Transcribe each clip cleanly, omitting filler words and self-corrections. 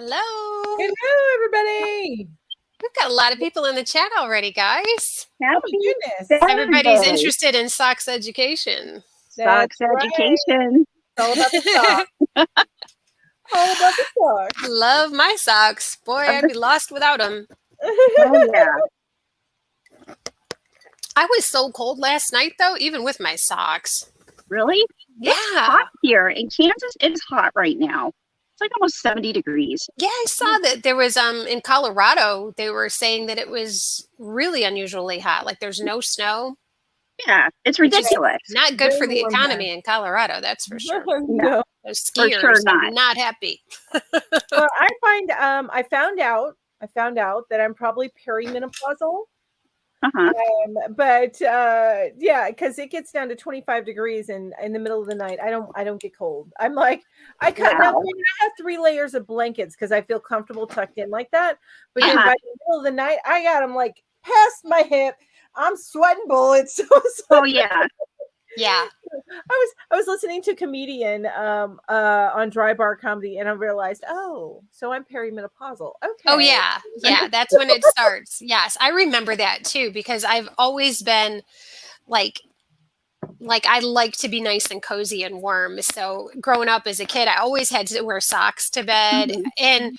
Hello. Hello, everybody. We've got a lot of people in the chat already, guys. Happy goodness. Everybody's interested in socks education. Socks education. It's all about the socks. All about the socks. Love my socks. Boy, I'd be lost without them. Oh, yeah. I was so cold last night, though, even with my socks. Really? Yeah. It's hot here in Kansas. It's hot right now. It's like almost 70 degrees. Yeah, I saw that there was in Colorado, they were saying that it was really unusually hot. Like there's no snow. Yeah, it's ridiculous. Not good for the economy in Colorado, that's for sure. No, those skiers for sure are not happy. well, I found out that I'm probably perimenopausal. Uh-huh. Yeah, because it gets down to 25 degrees in the middle of the night. I don't get cold. I'm like, I have 3 layers of blankets because I feel comfortable tucked in like that. But then by the middle of the night, I got them like past my hip. I'm sweating bullets. Oh yeah. Yeah. I was listening to a comedian on Dry Bar Comedy, and I realized, oh, so I'm perimenopausal. Okay. Oh yeah, that's when it starts. Yes, I remember that too because I've always been like I like to be nice and cozy and warm. So growing up as a kid, I always had to wear socks to bed, and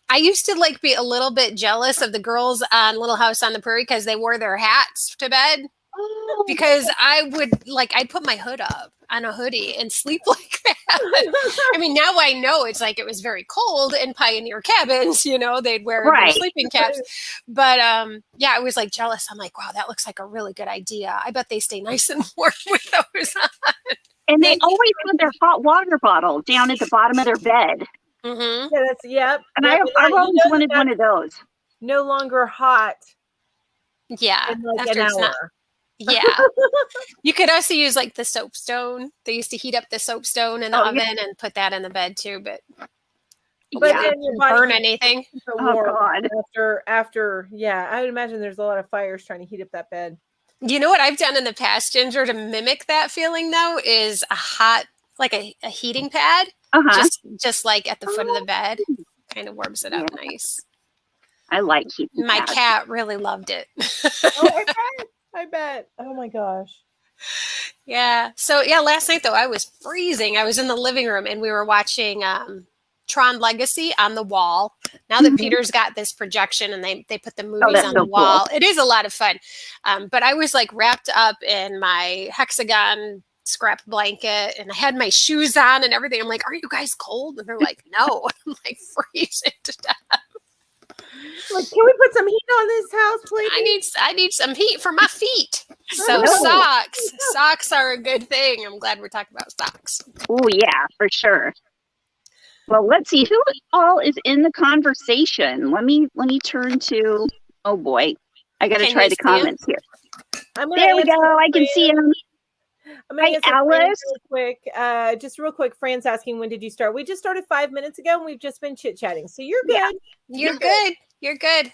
I used to be a little bit jealous of the girls on Little House on the Prairie because they wore their hats to bed. Because I would I'd put my hood up on a hoodie and sleep like that. I mean, now I know it was very cold in pioneer cabins, they'd wear their sleeping caps. But yeah, I was jealous. I'm like, wow, that looks like a really good idea. I bet they stay nice and warm with those on. And they always had their hot water bottle down at the bottom of their bed. Mm-hmm. Yeah, and I've always wanted one of those. No longer hot. Yeah, in an hour. Yeah. You could also use the soapstone. They used to heat up the soapstone in the oven and put that in the bed too, but then your body burn anything. Oh God. After I would imagine there's a lot of fires trying to heat up that bed. You know what I've done in the past, Ginger, to mimic that feeling though, is a hot a heating pad. Just at the foot of the bed. Kind of warms it up nice. I like heating My pads. cat really loved it. Oh, I bet. Oh my gosh. Yeah. So last night though I was freezing. I was in the living room and we were watching Tron Legacy on the wall. Now that Peter's got this projection and they put the movies on the wall. Cool. It is a lot of fun. But I was wrapped up in my hexagon scrap blanket and I had my shoes on and everything. I'm like, are you guys cold? And they're like, no. I'm freezing to death. Can we put some heat on this house, please? I need some heat for my feet. So socks are a good thing. I'm glad we're talking about socks. Oh yeah, for sure. Well, let's see who all is in the conversation. Let me turn to. Oh boy, I got to try the comments here. There we go. I can see him. Hi, Alice. Just real quick. Fran's asking, when did you start? We just started 5 minutes ago, and we've just been chit chatting. So you're good. Yeah. You're good. You're good.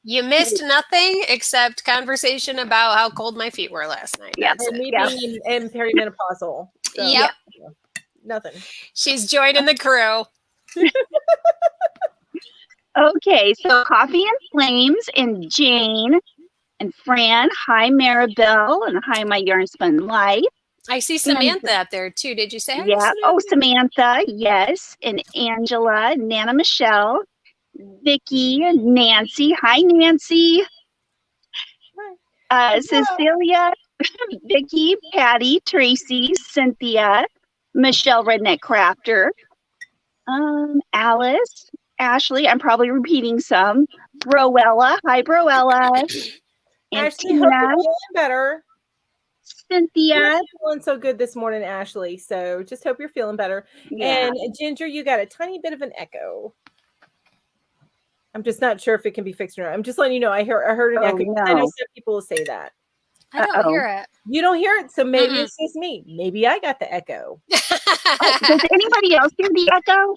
You missed nothing except conversation about how cold my feet were last night. Yeah, and me being in perimenopausal. So, yep. Nothing. She's joining the crew. Okay, so Coffee and Flames and Jane and Fran. Hi, Maribel, and hi, my Yarn Spun Life. I see Samantha up there too. Did you say? Yeah. Oh, Samantha. Yes, and Angela, Nana, Michelle, Vicky, Nancy. Hi, Nancy. Cecilia, Vicky, Patty, Tracy, Cynthia, Michelle, Redneck Crafter, Alice, Ashley. I'm probably repeating some. Broella. Hi, Broella. And Ashley, hope you're feeling better. Cynthia. You're feeling so good this morning, Ashley. So just hope you're feeling better. Yeah. And Ginger, you got a tiny bit of an echo. I'm just not sure if it can be fixed or not. I'm just letting you know. I heard an echo. No. I know some people will say that. I don't hear it. You don't hear it, so maybe it's just me. Maybe I got the echo. Does anybody else hear the echo?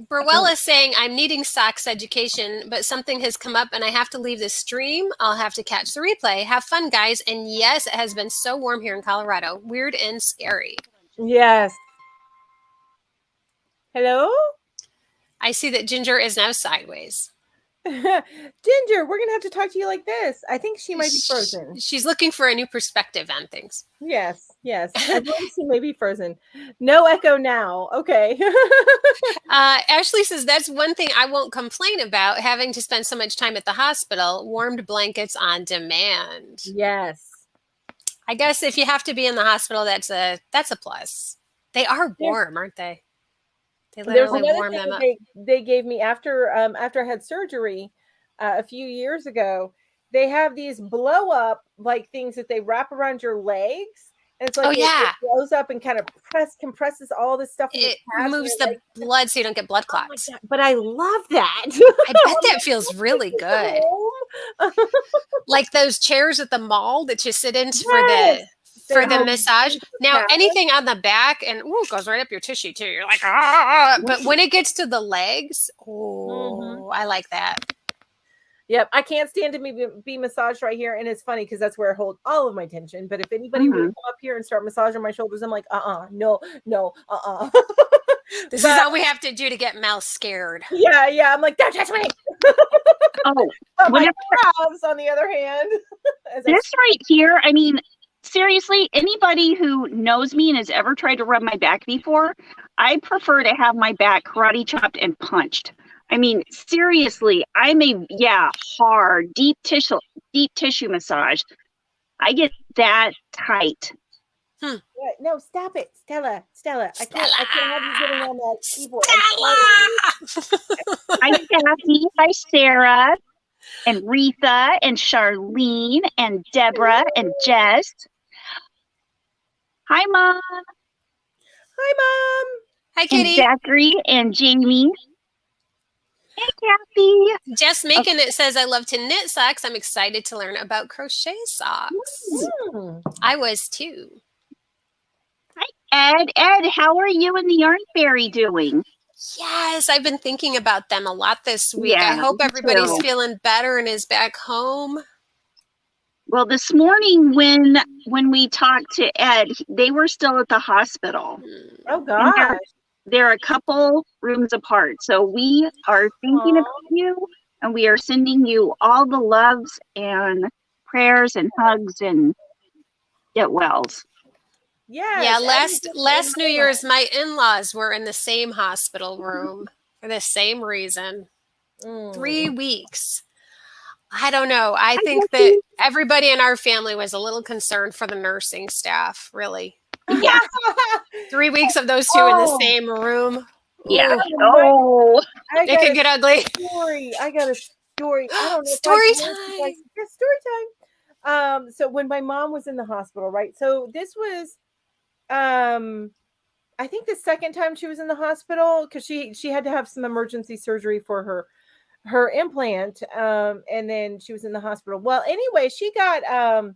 Burwell is saying, I'm needing socks education, but something has come up and I have to leave the stream. I'll have to catch the replay. Have fun, guys. And yes, it has been so warm here in Colorado. Weird and scary. Yes. Hello? I see that Ginger is now sideways. Ginger, we're gonna have to talk to you like this. I think she might be frozen. She's looking for a new perspective on things. Yes. I believe she may be frozen. No echo now. Okay. Ashley says that's one thing I won't complain about, having to spend so much time at the hospital. Warmed blankets on demand. Yes. I guess if you have to be in the hospital, that's a plus. They are warm, aren't they? They literally warm them up. They gave me after I had surgery a few years ago. They have these blow up like things that they wrap around your legs. And it's like it blows up and kind of compresses all this stuff. It moves the blood so you don't get blood clots. Oh, but I love that. I bet that feels really good. Like those chairs at the mall that you sit in for the massage. Now, anything on the back and goes right up your tissue too. You're like, ah. But when it gets to the legs, I like that. Yep, I can't stand to be massaged right here, and it's funny because that's where I hold all of my tension. But if anybody would come up here and start massaging my shoulders, I'm like, no. This is all we have to do to get Mel scared. Yeah, I'm like, don't touch me. But my calves, on the other hand, this right here, I mean, seriously, anybody who knows me and has ever tried to rub my back before, I prefer to have my back karate chopped and punched. I mean, seriously, I'm hard, deep tissue massage. I get that tight. No, stop it, Stella. I can't have you getting on that keyboard. Hi, Kathy. Hi, Sarah, and Retha, and Charlene, and Deborah, and Jess. Hi, Mom. Hi, Kitty. And Zachary and Jamie. Hey, Kathy. Jess Macon, it says, I love to knit socks. I'm excited to learn about crochet socks. I was too. Hi, Ed, how are you and the Yarn Fairy doing? Yes, I've been thinking about them a lot this week. I hope everybody's feeling better and is back home. Well, this morning when we talked to Ed, they were still at the hospital. Oh, gosh. They're a couple rooms apart. So we are thinking about you, and we are sending you all the loves and prayers and hugs and get wells. Yeah, last New Year's, my in-laws were in the same hospital room for the same reason. 3 weeks. I don't know. I think that everybody in our family was a little concerned for the nursing staff, really. Yeah. 3 weeks of those two in the same room. Yeah. It could get ugly. I got a story. I don't know. Story time. Yeah, story time. So when my mom was in the hospital, right? So this was I think the second time she was in the hospital, because she had to have some emergency surgery for her implant, and then she was in the hospital. Well, anyway, she got her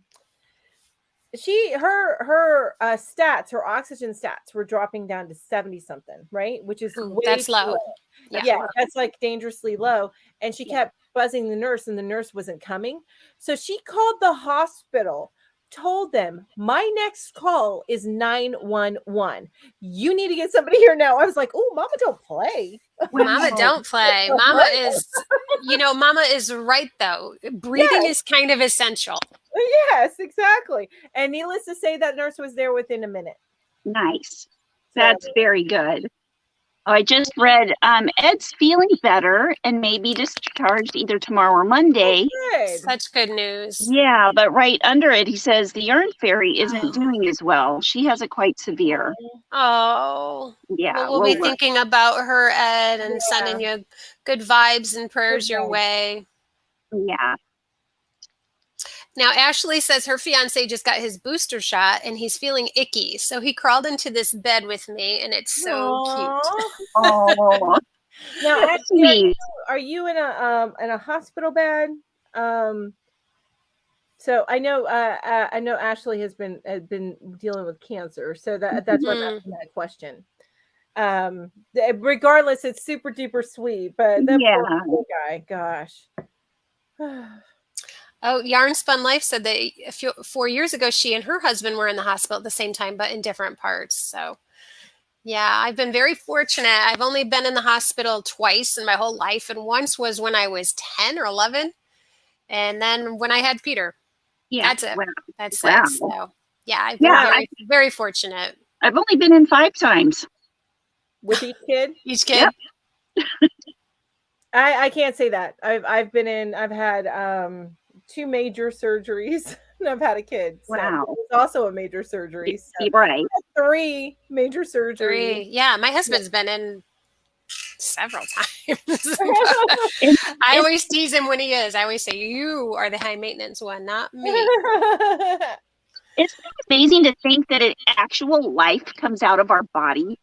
stats, her oxygen stats were dropping down to 70 something, right? Which is that's low. Yeah, that's like dangerously low. And she kept buzzing the nurse, and the nurse wasn't coming. So she called the hospital, told them, my next call is 911. You need to get somebody here now. I was like, oh, Mama don't play. Mama don't play. Mama is right though. Breathing is kind of essential. Yes, exactly. And needless to say, that nurse was there within a minute. Nice. That's very good. I just read Ed's feeling better and may be discharged either tomorrow or Monday. Good. Such good news. Yeah, but right under it, he says the Yarn Fairy isn't doing as well. She has it quite severe. Oh. Yeah. Well, we'll be thinking about her, Ed, and sending you good vibes and prayers your way. Yeah. Now, Ashley says her fiance just got his booster shot and he's feeling icky. So he crawled into this bed with me, and it's so cute. Oh. Now, Ashley, are you in a hospital bed? So I know Ashley has been dealing with cancer. So that's why I'm asking that question. Regardless, it's super duper sweet, but that poor guy, gosh. Oh, Yarn Spun Life said that 4 years ago, she and her husband were in the hospital at the same time, but in different parts. So Yeah, I've been very fortunate. I've only been in the hospital twice in my whole life, and once was when I was 10 or 11, and then when I had Peter. Yeah. That's it. Wow. That's Wow. it. So, yeah, I've been Yeah, very, very fortunate. I've only been in 5 times. With each kid? Each kid? Yep. I can't say that. I've had 2 major surgeries and I've had a kid. So Wow. it was also a major surgery. So Right. 3 major surgeries. 3. Yeah, my husband's been in several times. And I always tease him when he is. I always say, "You are the high maintenance one, not me." it's amazing to think that an actual life comes out of our body.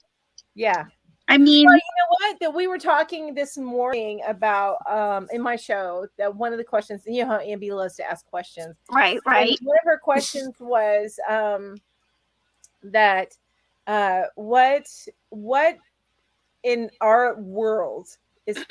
Yeah. I mean, well, you know what? That we were talking this morning about in my show that one of the questions, you know how Ambi loves to ask questions. right. And one of her questions was that what in our world is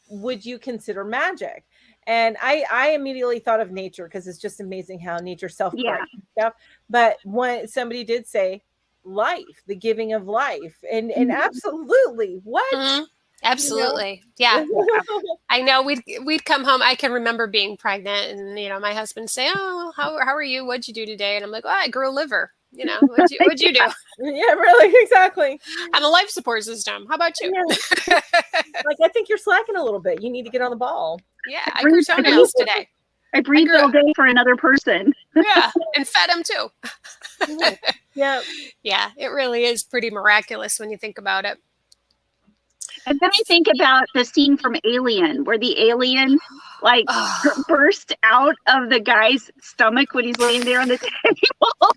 would you consider magic? And I immediately thought of nature because it's just amazing how nature self-corrects and stuff. But when somebody did say life, the giving of life, and absolutely, what? Mm-hmm. Absolutely, yeah. I know we'd come home. I can remember being pregnant, and my husband say, "Oh, how are you? What'd you do today?" And I'm like, "Oh, I grew a liver. What'd you do?" Yeah, really, exactly. I'm a life support system. How about you? Yeah. Like, I think you're slacking a little bit. You need to get on the ball. Yeah, I grew toenails today. I breathed all day for another person. Yeah, and fed him too. Yeah. Yeah, it really is pretty miraculous when you think about it. And then I think about the scene from Alien, where the alien burst out of the guy's stomach when he's laying there on the table.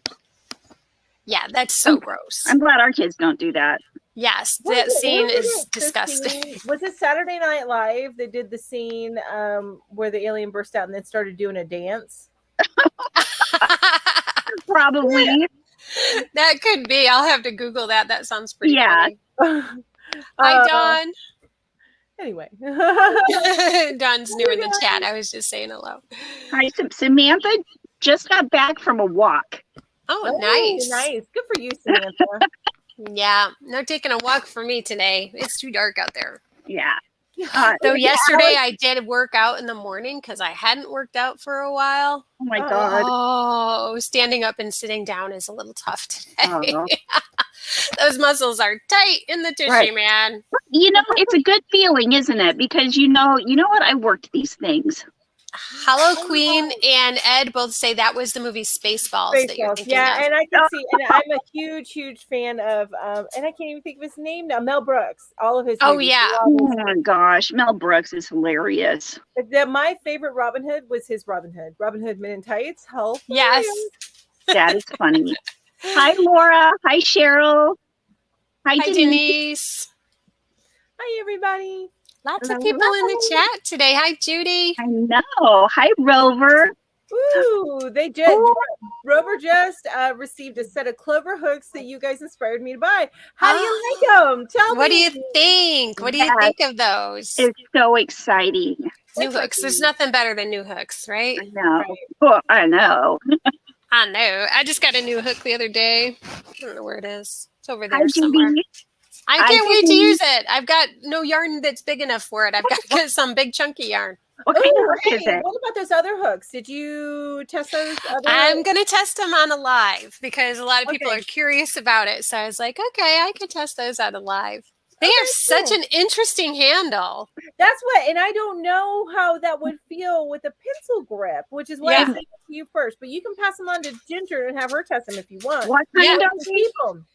Yeah, that's so gross. I'm glad our kids don't do that. Yes, that scene is disgusting. Was it Saturday Night Live? They did the scene where the alien burst out and then started doing a dance. Probably. Yeah. That could be. I'll have to Google that. That sounds pretty funny. Hi, Dawn. Anyway. Dawn's new in the chat. I was just saying hello. Hi, Samantha just got back from a walk. Oh, nice. Nice. Good for you, Samantha. Yeah, no taking a walk for me today. It's too dark out there. Yeah. So yesterday I did work out in the morning because I hadn't worked out for a while. Oh my God. Oh, standing up and sitting down is a little tough today. Oh. Those muscles are tight in the tushy, man. It's a good feeling, isn't it? Because you know what? I worked these things. Hollow Queen and Ed both say that was the movie Spaceballs. That you're thinking of. And I can see, and I'm a huge fan of, and I can't even think of his name now. Mel Brooks, all of his. Movies. Yeah. Oh my gosh, Mel Brooks is hilarious. My favorite Robin Hood was his Robin Hood. Robin Hood Men in Tights. Yes, that is funny. Hi, Laura. Hi, Cheryl. Hi, Denise. Hi, everybody. Lots of people in the chat today. Hi, Judy. I know. Hi, Rover. Ooh, Rover just received a set of clover hooks that you guys inspired me to buy. How do you like them? Tell me. What do you think? What do you think of those? It's so exciting. New hooks. There's nothing better than new hooks, right? I know. Right. Oh, I know. I know. I just got a new hook the other day. I don't know where it is. It's over there Hi, somewhere. Judy. I can't wait to use it. I've got no yarn that's big enough for it. I've got to get some big chunky yarn. What kind of hook is it? What about those other hooks? Did you test those other I'm going to test them on a live because a lot of people are curious about it. So I was like, okay, I could test those on a live. They have such an interesting handle. That's what, and I don't know how that would feel with a pencil grip, which is why I sent it to you first. But you can pass them on to Ginger and have her test them if you want. What kind of keep them?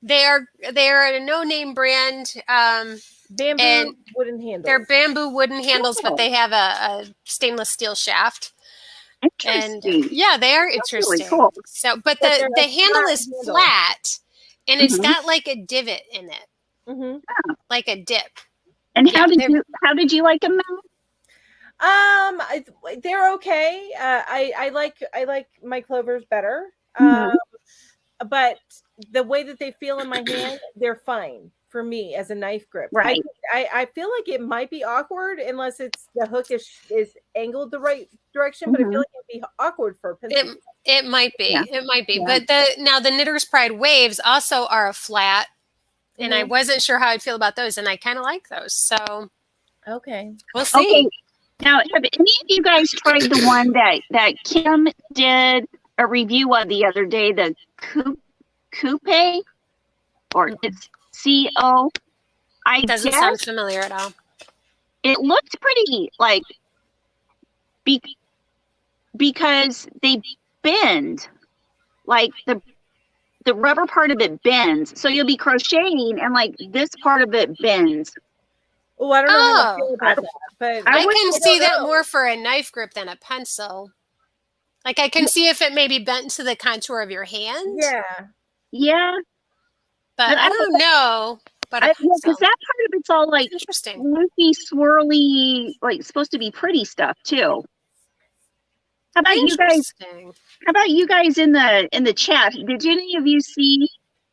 They are a no-name brand. Bamboo wooden handles. They're bamboo wooden handles, but they have a stainless steel shaft. Interesting. And yeah, they are interesting. Really cool. So, but the handle is flat, and it's got like a divot in it, like a dip. And how did you like them, Mel? They're okay. I like my clovers better. But the way that they feel in my hand, they're fine for me as a knife grip. Right. I feel like it might be awkward unless it's the hook is angled the right direction, but I feel like it'd be awkward for a pencil. It might be. Yeah. It might be. Yeah. But the Knitter's Pride waves also are a flat and I wasn't sure how I'd feel about those, and I kind of like those. So Okay. we'll see. Okay. Now, have any of you guys tried the one that Kim did a review of the other day, the Coupe, or it's CO? I Doesn't guess sound familiar at all. it looked pretty like because they bend, like the rubber part of it bends, so you'll be crocheting and like this part of it bends. Oh, I don't know how to feel about that, but I can see that more for a knife grip than a pencil. Like I can see if it maybe bent to the contour of your hand. Yeah. But I don't know. But because that part of it's all like interesting, loopy, swirly, like supposed to be pretty stuff too. How about you guys? How about you guys in the chat? Did any of you see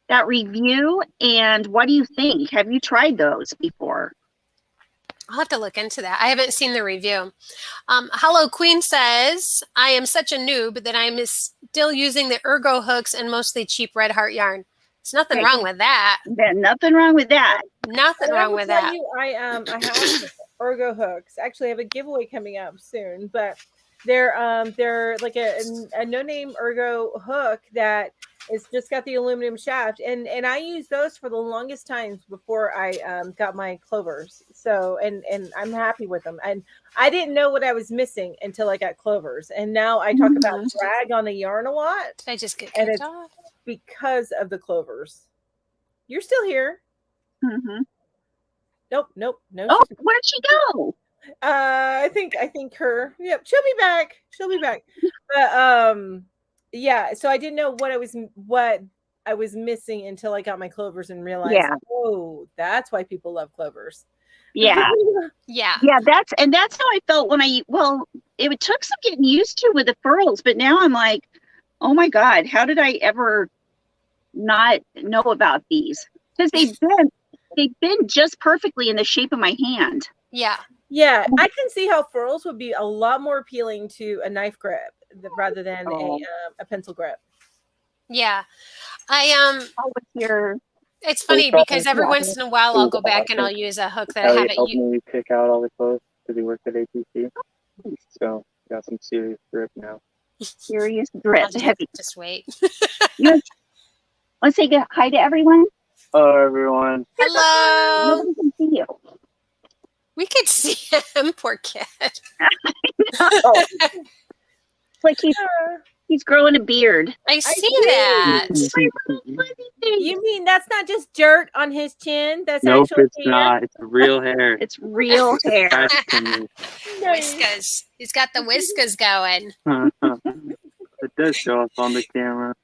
that review? And what do you think? Have you tried those before? I'll have to look into that. I haven't seen the review. Hello Queen says, I am such a noob that I'm still using the ergo hooks and mostly cheap red heart yarn. There's nothing wrong with that. Nothing wrong with that. Nothing wrong with that. I have ergo hooks. Actually, I have a giveaway coming up soon, but they're like a no-name ergo hook that is just got the aluminum shaft, and I used those for the longest times before I got my clovers. So and I'm happy with them, and I didn't know what I was missing until I got clovers, and now I talk about drag on the yarn a lot. Did I just get and kicked it's off? Because of the clovers. You're still here. Nope. No. Oh, where'd she go? I think her. Yep, she'll be back. But yeah. So I didn't know what I was missing until I got my clovers and realized, oh, that's why people love clovers. Yeah. Yeah. That's how I felt when it took some getting used to with the furls, but now I'm like, oh my God, how did I ever not know about these? Because they've been just perfectly in the shape of my hand. Yeah. Yeah, I can see how furls would be a lot more appealing to a knife grip rather than a pencil grip. Yeah. It's funny So because every once in a while I'll go back and I'll use a hook that I haven't used. Me pick out all the clothes because he worked at ATC. So got some serious grip now. Serious grip. Just wait. Let's say hi to everyone. Hello, everyone. Hello. Nobody can see you. We could see him, poor kid. No. Like he's growing a beard. I see that. You mean that's not just dirt on his chin? That's nope, actual it's hair? not. It's real hair. It's real hair. Whiskers. He's got the whiskers going. It does show up on the camera.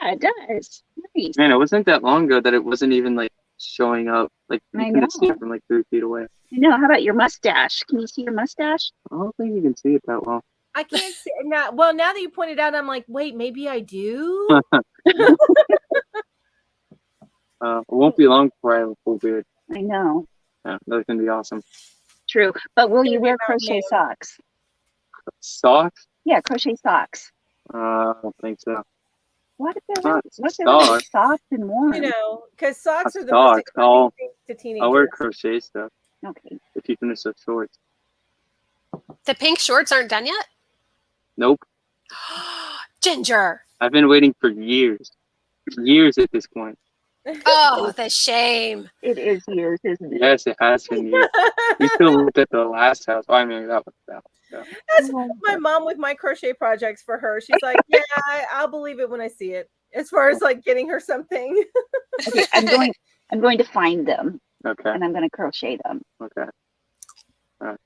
Yeah, it does. Nice. Man, it wasn't that long ago that it wasn't even like showing up. Like you could see it from like 3 feet away. I know. How about your mustache? Can you see your mustache? I don't think you can see it that well. I can't see now. Well, now that you pointed out, I'm like, wait, maybe I do. It won't be long before I have a full beard. I know. Yeah, that's gonna be awesome. True, but will you wear crochet socks? Socks? Yeah, crochet socks. I don't think so. What if they're soft and warm? You know, because socks are the most most exciting things to teenagers. I'll wear crochet stuff. Okay. If you finish the shorts. The pink shorts aren't done yet? Nope. Ginger. I've been waiting for years. Years at this point. Oh, the shame. It is years, isn't it? Yes, it has been years. We still looked at the last house. Oh, I mean, that was that. So. That's my mom with my crochet projects for her. She's like, yeah, I'll believe it when I see it. As far as like getting her something. Okay, I'm going to find them. Okay. And I'm going to crochet them. Okay. All right.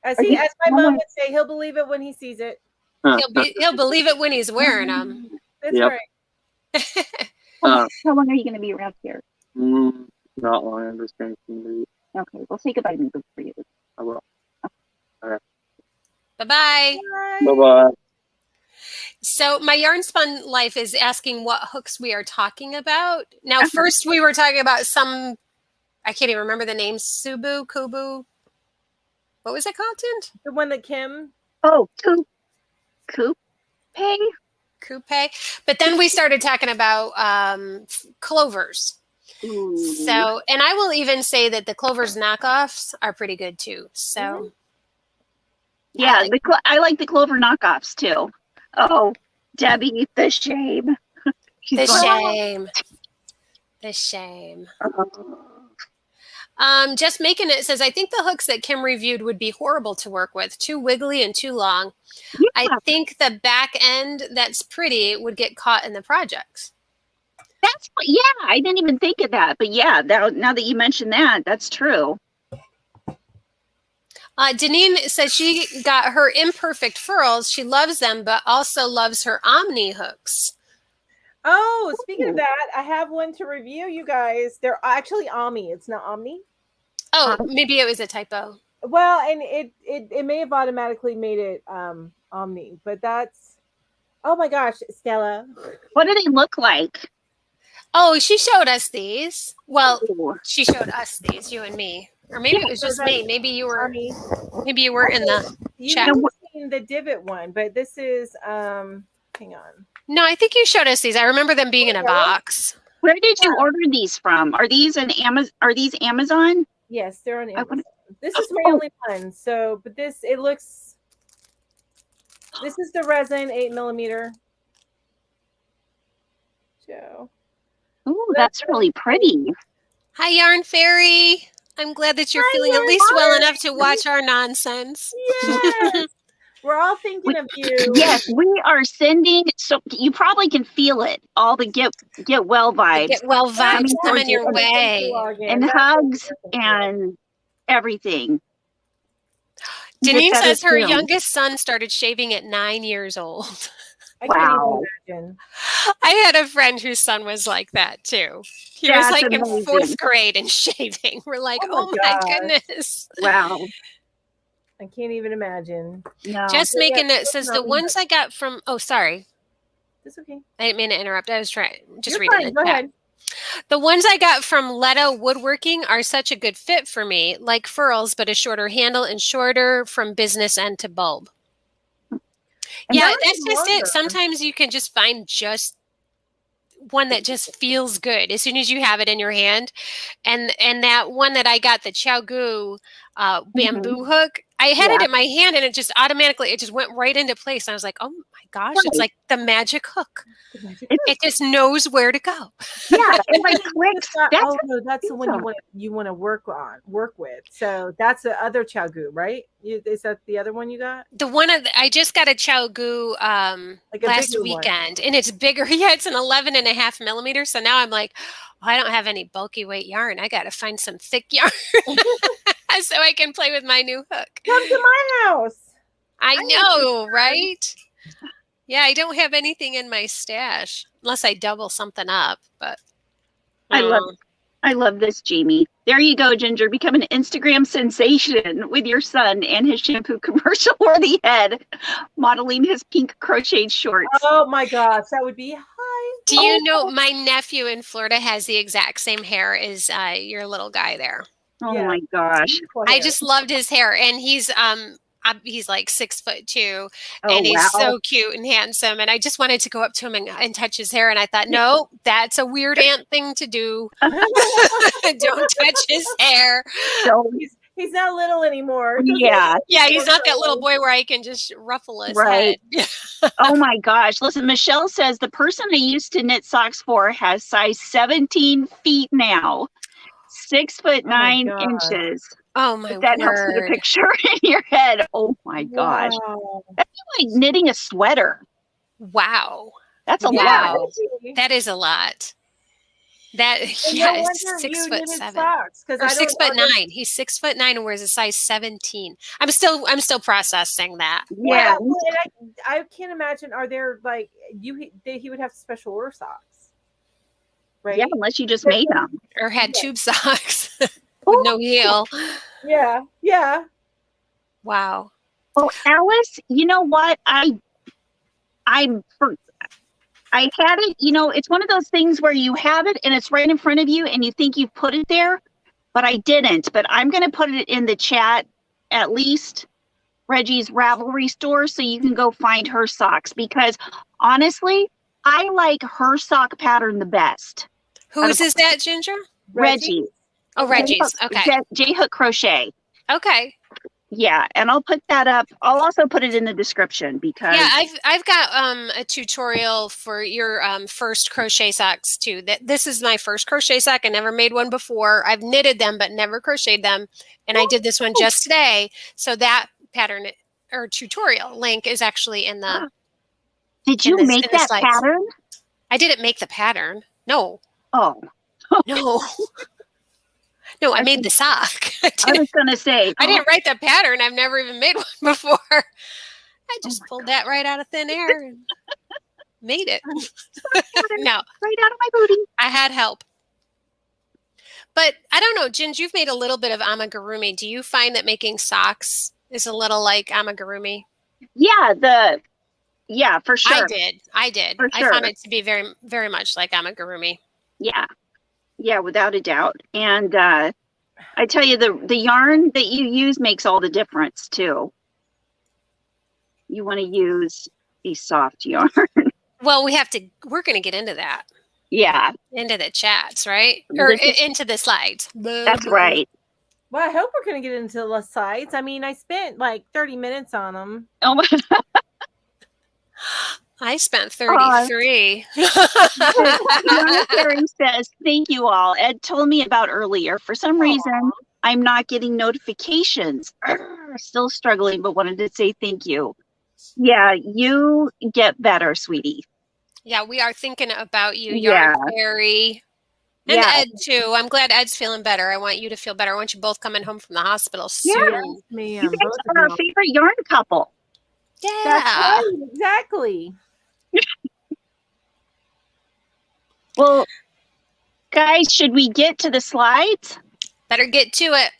As my mom would say, he'll believe it when he sees it. He'll believe it when he's wearing them. That's right. How long are you going to be around here? Not long. I'm just going to leave. Okay, we'll say goodbye to me for you. I will. Okay. Bye-bye. Bye-bye. So my yarn spun life is asking what hooks we are talking about. Now, first we were talking about some, I can't even remember the name, Kubu. What was it called, Tint? The one that Kim. Oh, Coupe. But then we started talking about clovers. Ooh. So, and I will even say that the Clover's knockoffs are pretty good too. So, yeah, I like the Clover knockoffs too. Oh, Debbie, the shame. The shame. The shame. Just Making It says, I think the hooks that Kim reviewed would be horrible to work with. Too wiggly and too long. Yeah. I think the back end that's pretty would get caught in the projects. Yeah, I didn't even think of that. But yeah, now that you mentioned that, that's true. Deneen says she got her imperfect furls. She loves them, but also loves her Omni hooks. Oh, speaking of that, I have one to review, you guys. They're actually Omni. It's not Omni. Oh, maybe it was a typo. Well, and it may have automatically made it Omni, but that's, oh my gosh, Stella. What do they look like? Oh, she showed us these. Well, Ooh. she showed us these, you and me. Or maybe it was just me. Maybe you were Omni. Maybe you were in the You chat. haven't seen the divot one, but this is hang on. No, I think you showed us these. I remember them being in a box. Where did you order these from? Are these Amazon? Yes, they're on Amazon. This is my only one. So, but this is the resin 8mm. So, ooh, that's really pretty. Hi, Yarn Fairy. I'm glad that you're feeling at least well enough to watch our nonsense. yes, we're all thinking of you. Yes, we are sending. So you probably can feel it. All the get well vibes. Get well vibes coming your way, and hugs and everything. Deneen says her youngest son started shaving at 9 years old. Wow. I had a friend whose son was like that too. He was like in 4th grade and shaving. We're like, oh my goodness. Wow. I can't even imagine. No. Just Making It says the ones I got from, oh, sorry. That's okay. I didn't mean to interrupt. I was trying, just You're reading fine. it. Go ahead. The ones I got from Leto Woodworking are such a good fit for me, like furls, but a shorter handle and shorter from business end to bulb. And yeah, that's just it. Sometimes you can just find just one that just feels good as soon as you have it in your hand. And that one that I got, the Xiaogu bamboo hook, I had it in my hand and it just went right into place. And I was like, oh my gosh, it's like the magic hook. It just knows where to go. Yeah, it like clicks. That's the one you want to work with. So that's the other Xiaogu, right? Is that the other one you got? The one I just got a Xiaogu last weekend, and it's bigger. Yeah, it's an 11.5mm. So now I'm like, I don't have any bulky weight yarn. I got to find some thick yarn so I can play with my new hook. Come to my house. I know, right? Yeah, I don't have anything in my stash unless I double something up. But I love this, Jamie. There you go, Ginger. Become an Instagram sensation with your son and his shampoo commercial-worthy head, modeling his pink crocheted shorts. Oh my gosh, that would be high. Do you know my nephew in Florida has the exact same hair as your little guy there? Oh my gosh! I just loved his hair, and he's like 6'2", and he's so cute and handsome. And I just wanted to go up to him and touch his hair. And I thought, no, that's a weird aunt thing to do. Don't touch his hair. So he's not little anymore. Yeah. Yeah, he's not that little boy where I can just ruffle his head. Oh my gosh. Listen, Michelle says the person I used to knit socks for has size 17 feet now. 6'9" inches. Oh my that helps with the picture in your head. Oh my gosh. That'd be like knitting a sweater. Wow. That's a lot. That is a lot. That is 6'7" or 6'9". He's 6'9" and wears a size 17. I'm still processing that. Yeah. Well, I can't imagine. Are there like he would have special order socks, right? Yeah, unless you just made them or had tube socks with no heel. Yeah. Yeah. Wow. Oh, Alice, you know what? I had it, it's one of those things where you have it and it's right in front of you and you think you've put it there, but I didn't. But I'm going to put it in the chat, at least Reggie's Ravelry store, so you can go find her socks, because honestly, I like her sock pattern the best. Whose is that, Ginger? Reggie. Oh, Reggie's. Okay. J Hook Crochet. Okay. Yeah, and I'll put that up. I'll also put it in the description because I've got a tutorial for your first crochet socks too. This is my first crochet sock. I never made one before. I've knitted them but never crocheted them, and I did this one just today. So that pattern or tutorial link is actually in the. Did you make that pattern? I didn't make the pattern. No. Oh. No. No, I made the sock. I was going to say. I didn't write the pattern. I've never even made one before. I just pulled that right out of thin air and made it. No. Right out of my booty. I had help. But I don't know, Ginge, you've made a little bit of amigurumi. Do you find that making socks is a little like amigurumi? Yeah, for sure. I did. For sure. I found it to be very, very much like amigurumi. Yeah. Yeah, without a doubt. And I tell you, the yarn that you use makes all the difference too. You want to use a soft yarn. Well, we're going to get into that. Yeah. Into the chats, right? Or into the slides. That's right. Well, I hope we're going to get into the slides. I mean, I spent like 30 minutes on them. Oh my. I spent 33. Karen says, thank you all. Ed told me about earlier. For some reason, I'm not getting notifications. Still struggling, but wanted to say thank you. Yeah, you get better, sweetie. Yeah, we are thinking about you, Yarn Fairy. And Ed, too. I'm glad Ed's feeling better. I want you to feel better. I want you both coming home from the hospital soon. Yeah. You guys are our favorite yarn couple. Yeah. That's right. Exactly. Well, guys, should we get to the slides? Better get to it.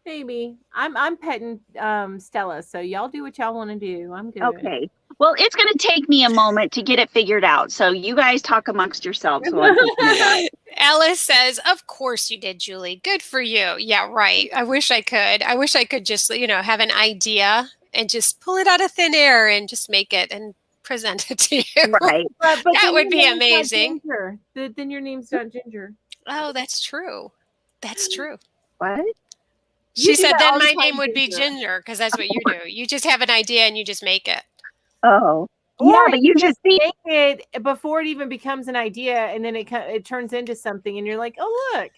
Baby, I'm petting Stella, so y'all do what y'all want to do. I'm good. Okay. Well, it's going to take me a moment to get it figured out. So you guys talk amongst yourselves. Alice says, of course you did, Julie. Good for you. Yeah, right. I wish I could. I wish I could just, have an idea and just pull it out of thin air and just make it and present it to you. Right. But that would be amazing. Then your name's not Ginger. Oh, that's true. That's true. What? She said then my name would be Ginger because that's what you do. You just have an idea and you just make it. Oh. Or but you just make it before it even becomes an idea, and then it turns into something, and you're like, oh look,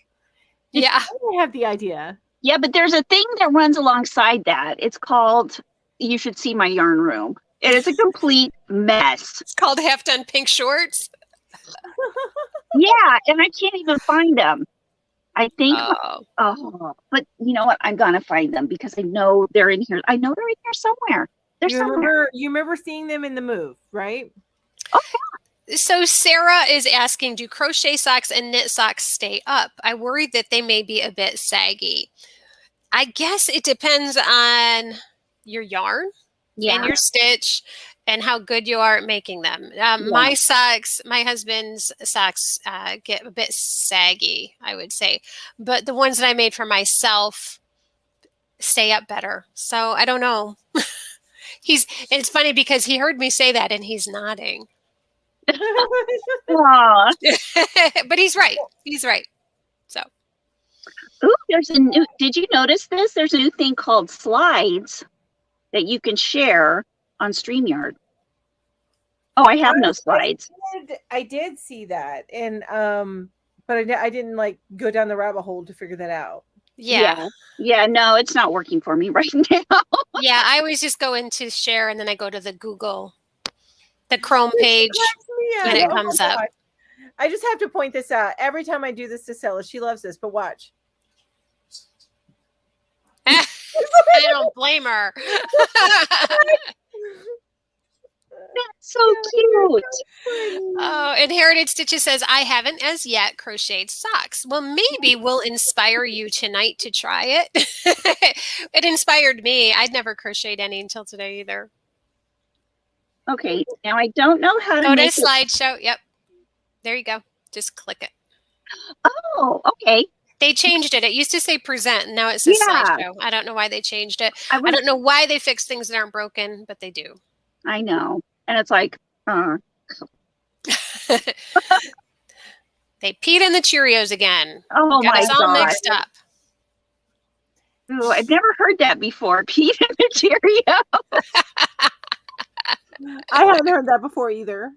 yeah, I have the idea. Yeah, but there's a thing that runs alongside that. It's called "You Should See My Yarn Room." It is a complete mess. It's called Half Done Pink Shorts. Yeah, and I can't even find them. I think. But you know what? I'm gonna find them because I know they're in here. I know they're in here somewhere. You remember seeing them in the move, right? Oh, yeah. So Sarah is asking, do crochet socks and knit socks stay up? I worry that they may be a bit saggy. I guess it depends on your yarn and your stitch and how good you are at making them. My socks, my husband's socks get a bit saggy, I would say. But the ones that I made for myself stay up better. So I don't know. It's funny because he heard me say that and he's nodding. But he's right. He's right. So. Ooh, did you notice this? There's a new thing called slides that you can share on StreamYard. Oh, I have no slides. I did see that. And, but I didn't go down the rabbit hole to figure that out. Yeah. No, it's not working for me right now. Yeah, I always just go into share and then I go to the Chrome page and it comes up. I just have to point this out. Every time I do this to Stella, she loves this, but watch. I don't blame her. That's so cute. Oh, Inherited Stitches says, I haven't as yet crocheted socks. Well, maybe we'll inspire you tonight to try it. It inspired me. I'd never crocheted any until today either. Okay, now I don't know how to go to make slideshow. Yep. There you go. Just click it. Oh, okay. They changed it. It used to say present, and now it says slideshow. I don't know why they changed it. I don't know why they fix things that aren't broken, but they do. I know. And it's like, The They peed in the Cheerios again. Oh Got my us all God. mixed up. Ooh, I've never heard that before. Pete and the Cheerio. I haven't heard that before either.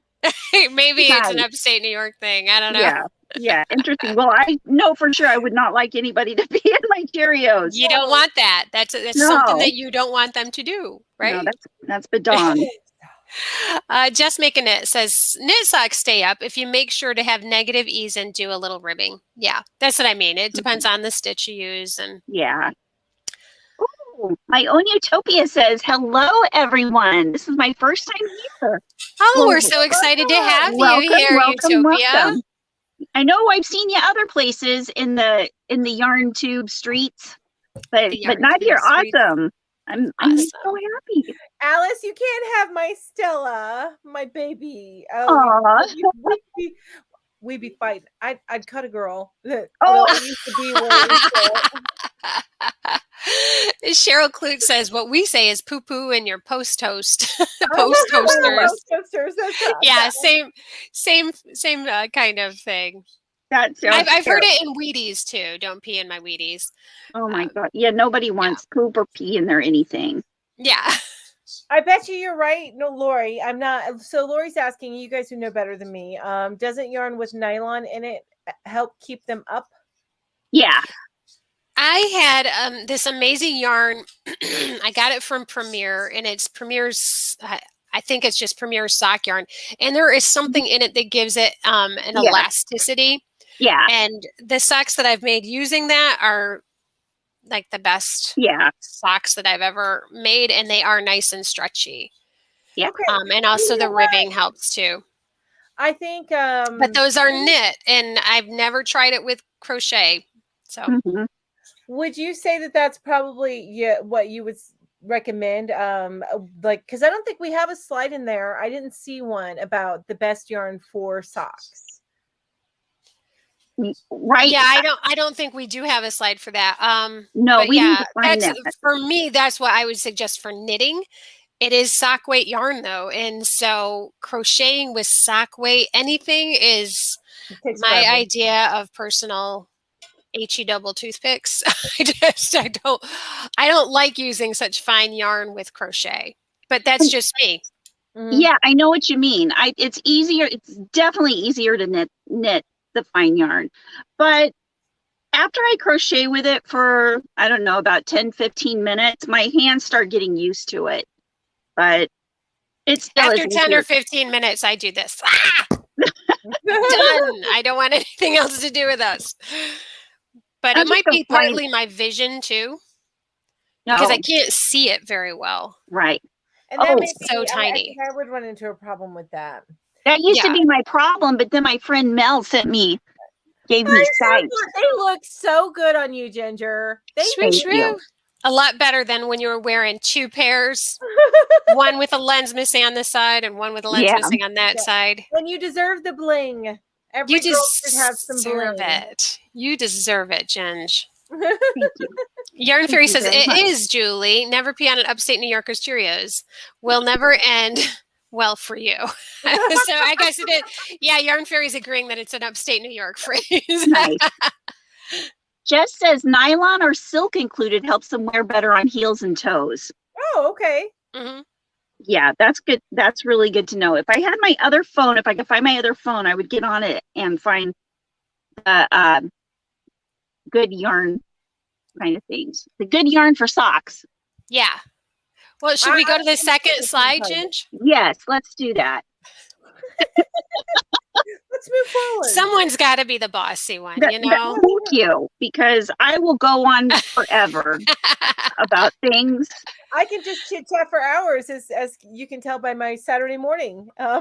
Maybe it's an Nice. upstate New York thing. I don't know. Yeah. Yeah. Interesting. Well, I know for sure I would not like anybody to pee in my Cheerios. You don't want that. That's No. something that you don't want them to do, right? No, that's badon. Just Making It says knit socks stay up if you make sure to have negative ease and do a little ribbing. Yeah, that's what I mean. It depends on the stitch you use. And Yeah. Ooh, my own Utopia says, hello, everyone. This is my first time here. oh, we're so excited to have Welcome, you here, welcome, Utopia. welcome. I know I've seen you other places in the yarn tube streets, but Yarn not Tube here. streets. Awesome. I'm Awesome. so happy. Alice, you can't have my Stella, my baby. Aw. We'd be fighting. I'd cut a girl. Oh. I used to be where it was Cheryl Clute says what we say is poo poo in your post toast. Oh, Post toasters. Post toasters. Yeah, same kind of thing. That sounds I've heard terrible. it in Wheaties too. Don't pee in my Wheaties. Oh my God. Yeah, nobody wants poop or pee in there anything. Yeah. I bet you're right. No, Lori, I'm not. So Lori's asking, you guys who know better than me, doesn't yarn with nylon in it help keep them up? Yeah. I had this amazing yarn. I got it from Premier, and it's Premier's. I think it's just Premier's sock yarn, and there is something in it that gives it an elasticity. Yeah. And the socks that I've made using that are like the best socks that I've ever made, and they are nice and stretchy. Yeah. Okay. And also the ribbing helps too. I think But those are knit, and I've never tried it with crochet. So would you say that that's probably what you would recommend? Like, because I don't think we have a slide in there. I didn't see one about the best yarn for socks. Right. Yeah, I don't think we do have a slide for that. No, but we need to find that. For me, that's what I would suggest for knitting. It is sock weight yarn though, and so crocheting with sock weight anything is my idea of personal HE double toothpicks. I don't like using such fine yarn with crochet, but that's just me. Yeah, I know what you mean. It's easier. It's definitely easier to knit the fine yarn, but after I crochet with it for, I don't know, about 10-15 minutes, my hands start getting used to it. But it's still after 10 or 15 minutes, I do this. Done. I don't want anything else to do with us. But it might be partly my vision too, because I can't see it very well. Right. And that may so tiny. I would run into a problem with that. That used to be my problem, but then my friend Mel gave me sight. They look so good on you, Ginger. True. A lot better than when you were wearing two pairs, one with a lens missing on this side and one with a lens missing on that side. And you deserve the bling. Every girl should have some bling. You deserve it, Ginge. Thank you. Yarn Fairy says, it is, Julie. Never pee on an upstate New Yorker's Cheerios. Will never end well for you. So I guess it is. Yeah, Yarn Fairy's agreeing that it's an upstate New York phrase. Nice. Jess says nylon or silk included helps them wear better on heels and toes. Oh, okay. Yeah, that's good. That's really good to know. If I had my other phone, if I could find my other phone, I would get on it and find good yarn kind of things. The good yarn for socks. Yeah. Well, should we go to the second slide, Ginge? Yes, let's do that. Let's move forward. Someone's got to be the bossy one, you know? Thank you, because I will go on forever about things. I can just chit chat for hours, as you can tell by my Saturday morning. I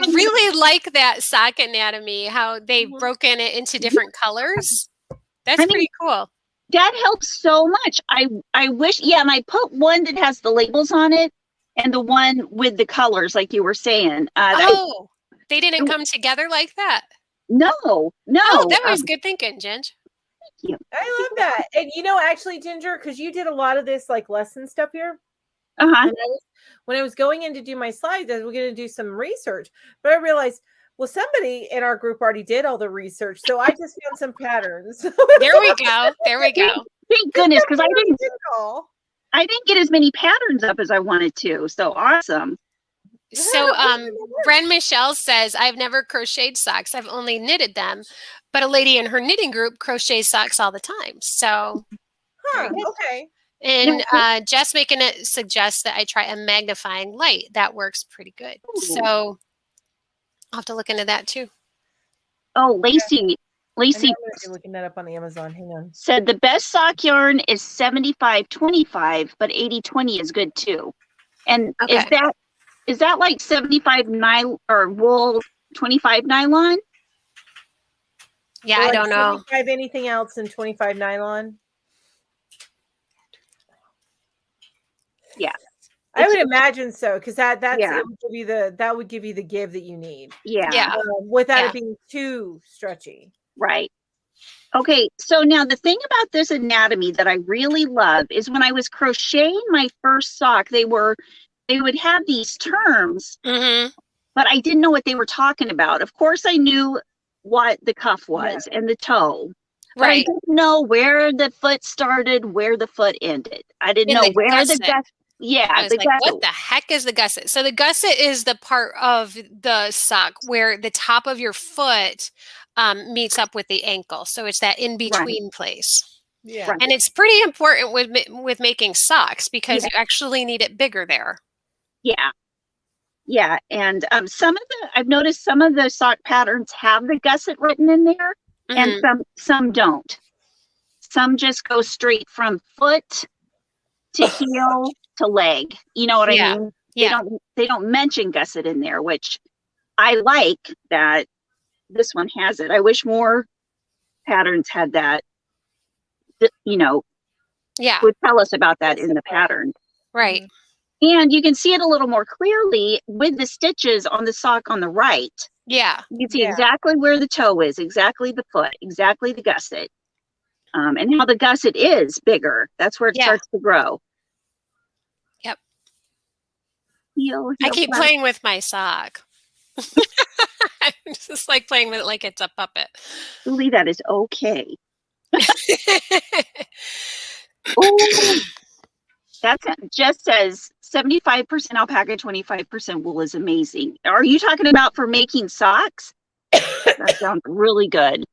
really like that sock anatomy, how they've broken it into different colors. That's pretty cool. That helps so much. I wish, and I put one that has the labels on it and the one with the colors, like you were saying. They didn't come together like that? No. Oh, that was good thinking, Ginger. Thank you. I love that. And actually, Ginger, because you did a lot of this like lesson stuff here. Uh-huh. When I was going in to do my slides, I was going to do some research, but I realized Well, somebody in our group already did all the research, so I just found some patterns. There we go. There we go. Thank goodness, because Somebody already did it all. I didn't get as many patterns up as I wanted to. So awesome. So Bren Michelle says, I've never crocheted socks. I've only knitted them. But a lady in her knitting group crochets socks all the time. So Okay. And Jess making it suggests that I try a magnifying light. That works pretty good. Ooh. So I'll have to look into that too. Oh, Lacey I'm gonna be looking that up on Amazon. Hang on. said the best sock yarn is 75-25, but 80-20 is good too. And is that like 75 nylon or wool, 25 nylon? Yeah, I don't know. 75 anything else and 25 nylon. Yeah. I would imagine so, because that Yeah. would give you the give that you need. Yeah. Without it being too stretchy. Right. Okay, so now the thing about this anatomy that I really love is when I was crocheting my first sock, they would have these terms, but I didn't know what they were talking about. Of course, I knew what the cuff was and the toe, but I didn't know where the foot started, where the foot ended. I didn't know where the gusset. Yeah, I was like, what the heck is the gusset? So the gusset is the part of the sock where the top of your foot meets up with the ankle. So it's that in-between place. Yeah. And it's pretty important with making socks because you actually need it bigger there. Yeah. Yeah. And I've noticed some of the sock patterns have the gusset written in there and some don't. Some just go straight from foot to heel to leg. You know what I mean? Yeah. They don't mention gusset in there, which I like that this one has it. I wish more patterns had that, would tell us about that in the pattern. Right. And you can see it a little more clearly with the stitches on the sock on the right. Yeah. You can see exactly where the toe is, exactly the foot, exactly the gusset. And how the gusset is bigger. That's where it starts to grow. Yep. Heel, I keep playing with my sock. I just like playing with it like it's a puppet. Julie, that is okay. Oh, that's just says 75% alpaca, 25% wool is amazing. Are you talking about for making socks? That sounds really good.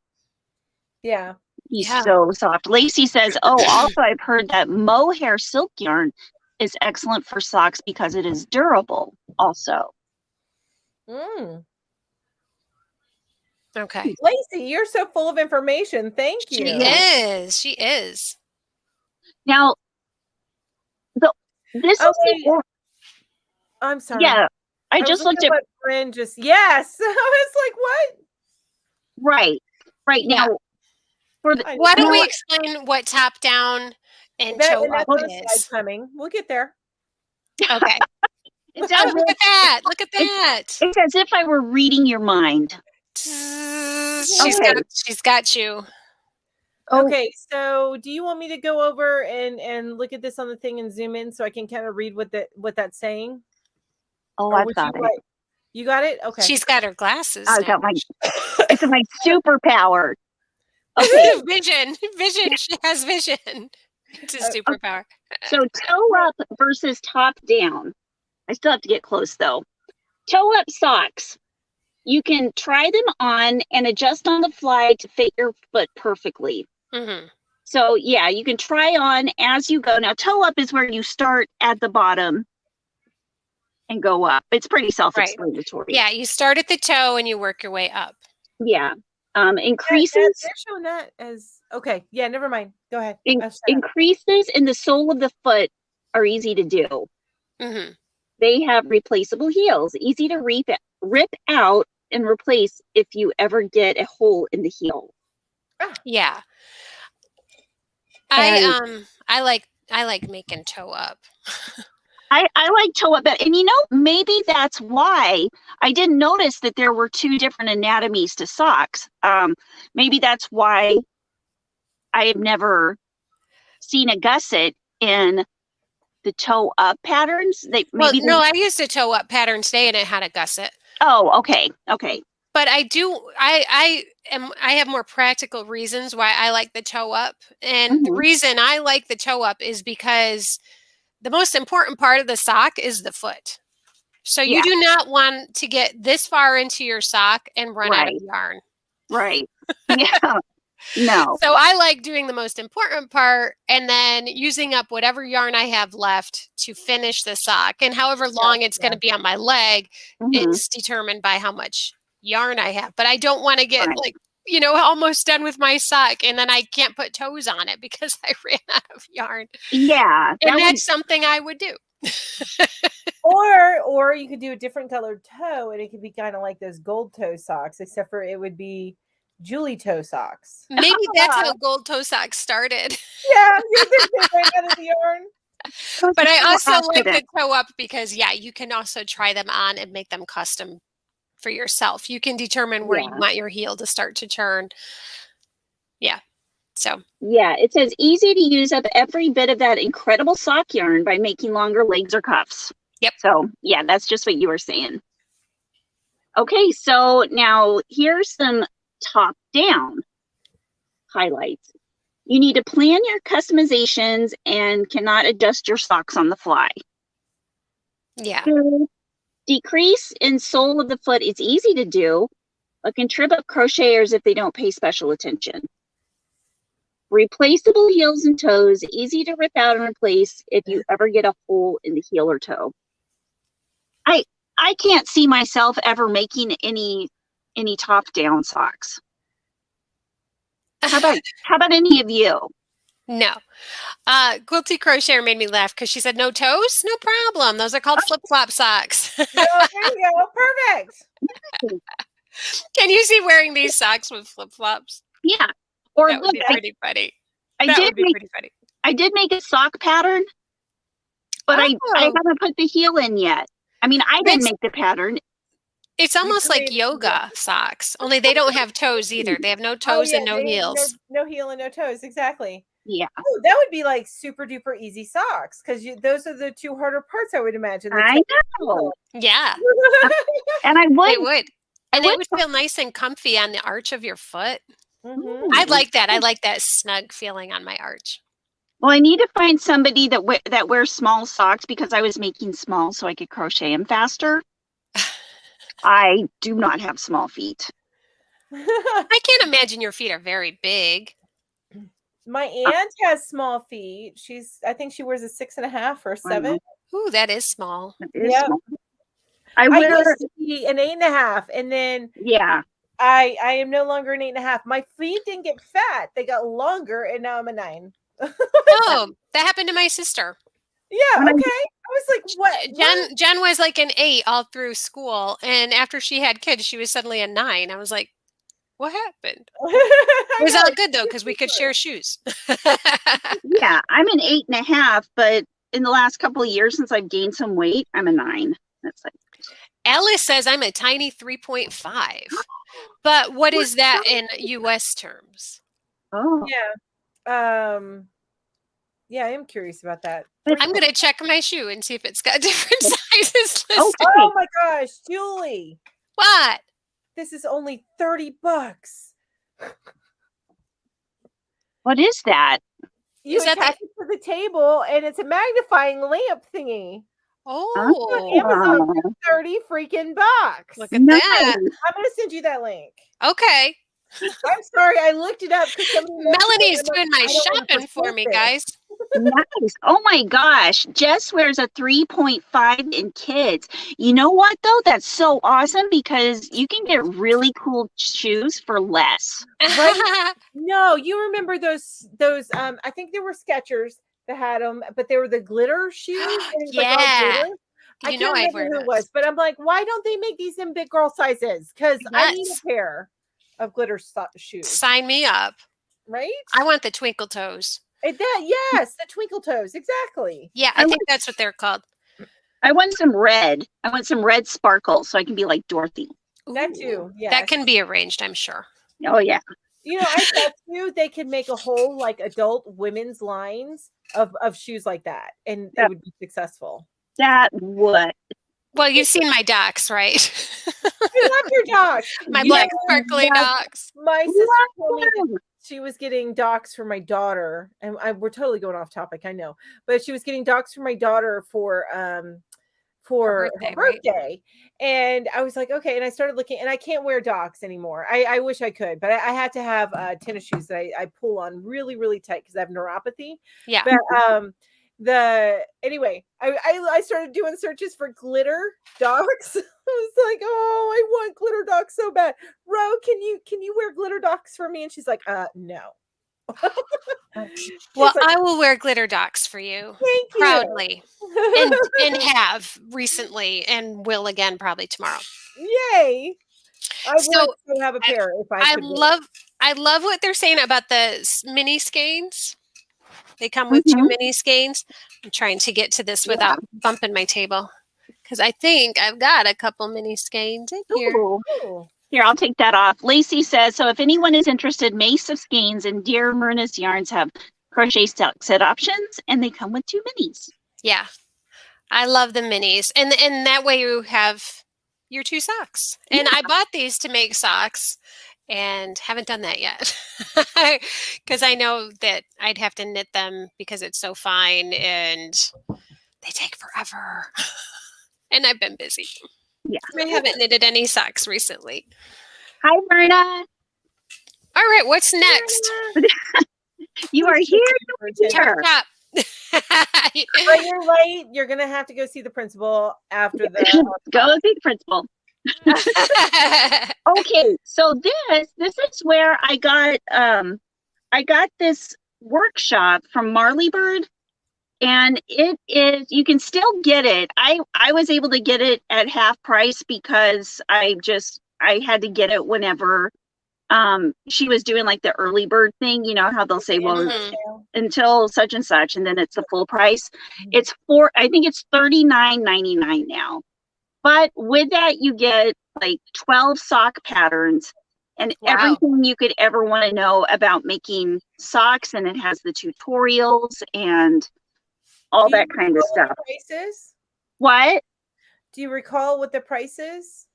Yeah. He's so soft. Lacey says, also I've heard that mohair silk yarn is excellent for socks because it is durable also. Okay. Lacey, you're so full of information. Thank you. She is. Now, this is I'm sorry. Yeah. I just looked at what Bryn just yes. I was like, what? Right now. Why don't we explain what top down and toe up is? Coming. We'll get there. Okay. Look at that. Look at that. It's as if I were reading your mind. She's got you. Okay, so do you want me to go over and look at this on the thing and zoom in so I can kind of read what that's saying? Oh, I've got it. You got it? Okay. She's got her glasses. I got it's my superpower. Okay. Vision. She has vision. It's a superpower. So toe up versus top down. I still have to get close though. Toe up socks. You can try them on and adjust on the fly to fit your foot perfectly. So yeah, you can try on as you go. Now toe up is where you start at the bottom and go up. It's pretty self-explanatory. Right. Yeah, you start at the toe and you work your way up. Yeah. Increases. They're showing that as okay. Yeah, never mind. Go ahead. Increases in the sole of the foot are easy to do. They have replaceable heels, easy to rip out and replace if you ever get a hole in the heel. Yeah. I like making toe up. I like toe up, and maybe that's why I didn't notice that there were two different anatomies to socks. Maybe that's why I have never seen a gusset in the toe up patterns. I used a toe up pattern today and it had a gusset. Oh, okay. but I have more practical reasons why I like the toe up. And the reason I like the toe up is because the most important part of the sock is the foot. So you do not want to get this far into your sock and run out of yarn. Right. Yeah. No. So I like doing the most important part and then using up whatever yarn I have left to finish the sock. And however long it's going to be on my leg, it's determined by how much yarn I have. But I don't want to get like, you know, almost done with my sock and then I can't put toes on it because I ran out of yarn. Yeah. And that's something I would do. or you could do a different colored toe and it could be kind of like those gold toe socks, except for it would be Julie toe socks. Maybe that's how gold toe socks started. Yeah, they ran out of the yarn. But I also like the toe up because, you can also try them on and make them custom for yourself. You can determine where you want your heel to start to turn. Yeah. So. Yeah, it says easy to use up every bit of that incredible sock yarn by making longer legs or cuffs. Yep. So, yeah, that's just what you were saying. Okay, so now here's some top-down highlights. You need to plan your customizations and cannot adjust your socks on the fly. Yeah. Decrease in sole of the foot is easy to do, but can trip up crocheters if they don't pay special attention. Replaceable heels and toes, easy to rip out and replace if you ever get a hole in the heel or toe. I can't see myself ever making any top-down socks. How about any of you? No. Quilty Crocheter made me laugh because she said, no toes? No problem. Those are called flip-flop socks. Oh, there you go. Perfect. Can you see wearing these socks with flip-flops? Yeah. Or that would be pretty funny. I did make a sock pattern, but I haven't put the heel in yet. I mean, I didn't make the pattern. It's almost like yoga socks, only they don't have toes either. They have no toes and no heels. No heel and no toes, exactly. Yeah. Oh, that would be like super duper easy socks because those are the two harder parts, I would imagine. I know. Yeah. And I would. They would. And they would feel nice and comfy on the arch of your foot. I like that. I like that snug feeling on my arch. Well, I need to find somebody that wears small socks because I was making small so I could crochet them faster. I do not have small feet. I can't imagine your feet are very big. My aunt has small feet. I think she wears a 6.5 or 7. Ooh, that is small. Small. I used to be an 8.5, and then I am no longer an 8.5. My feet didn't get fat; they got longer, and now I'm a 9. Oh, that happened to my sister. Yeah, okay. I was like, what? Jen was like an 8 all through school, and after she had kids, she was suddenly a 9. I was like, what happened? It was all good though because we could share shoes. Yeah, I'm an 8.5, but in the last couple of years since I've gained some weight, I'm a 9. That's like. Alice says I'm a tiny 3.5. But what is that in US terms? Oh. Yeah. Yeah, I am curious about that. I'm going to check my shoe and see if it's got different sizes listed. Oh my gosh, Julie. What? This is only $30. What is that? You attach it to the table and it's a magnifying lamp thingy. Oh, Amazon for 30 freaking bucks. Look at that. I'm going to send you that link. Okay. I'm sorry, I looked it up. Melanie's doing my shopping for me, guys. Nice. Oh my gosh. Jess wears a 3.5 in kids. You know what though? That's so awesome because you can get really cool shoes for less. Right? No, you remember those I think they were Skechers that had them, but they were the glitter shoes. Yeah. I can't remember who it was, but I'm like, why don't they make these in big girl sizes? Because I need a pair of glitter shoes. Sign me up. Right? I want the twinkle toes. Yes, the twinkle toes. Exactly. Yeah, I think that's what they're called. I want some red. I want some red sparkle so I can be like Dorothy. That too. Yeah. That can be arranged, I'm sure. Oh yeah. You know, I bet you they could make a whole like adult women's lines of shoes like that, and it would be successful. That would. Well, you've seen my docs, right? I love your docs. My black sparkly docs. My sister told me that she was getting docs for my daughter, and we're totally going off topic, I know, but she was getting docs for my daughter for her birthday. Right? And I was like, okay. And I started looking, and I can't wear docs anymore. I wish I could, but I had to have tennis shoes that I pull on really, really tight because I have neuropathy. Yeah. But anyway, I started doing searches for glitter docs. I was like, oh, I want glitter docs so bad. Ro, can you wear glitter docs for me? And she's like, no. Well, I will wear glitter docs for you. Thank you. Proudly. and have recently and will again probably tomorrow. Yay. I would have a pair if I could. I love what they're saying about the mini skeins. They come with 2 mini skeins. I'm trying to get to this without bumping my table because I think I've got a couple mini skeins in here. Ooh. Here, I'll take that off. Lacey says, so if anyone is interested, Mace of Skeins and Dear Myrna's Yarns have crochet set options, and they come with 2 minis. Yeah, I love the minis. And that way you have your 2 socks. And I bought these to make socks and haven't done that yet because I know that I'd have to knit them because it's so fine and they take forever. And I've been busy. Yeah. I haven't knitted any socks recently. Hi, Myrna. All right, what's next? You are here. But you're late. You're gonna have to go see the principal after the go see the principal. Okay, so this is where I got this workshop from Marley Bird. And it is, you can still get it. I was able to get it at half price because I had to get it whenever she was doing like the early bird thing, you know how they'll say, well, until such and such, and then it's the full price. It's I think it's $39.99 now. But with that, you get like 12 sock patterns and everything you could ever want to know about making socks. And it has the tutorials and all that kind of stuff. What? Do you recall what the price is?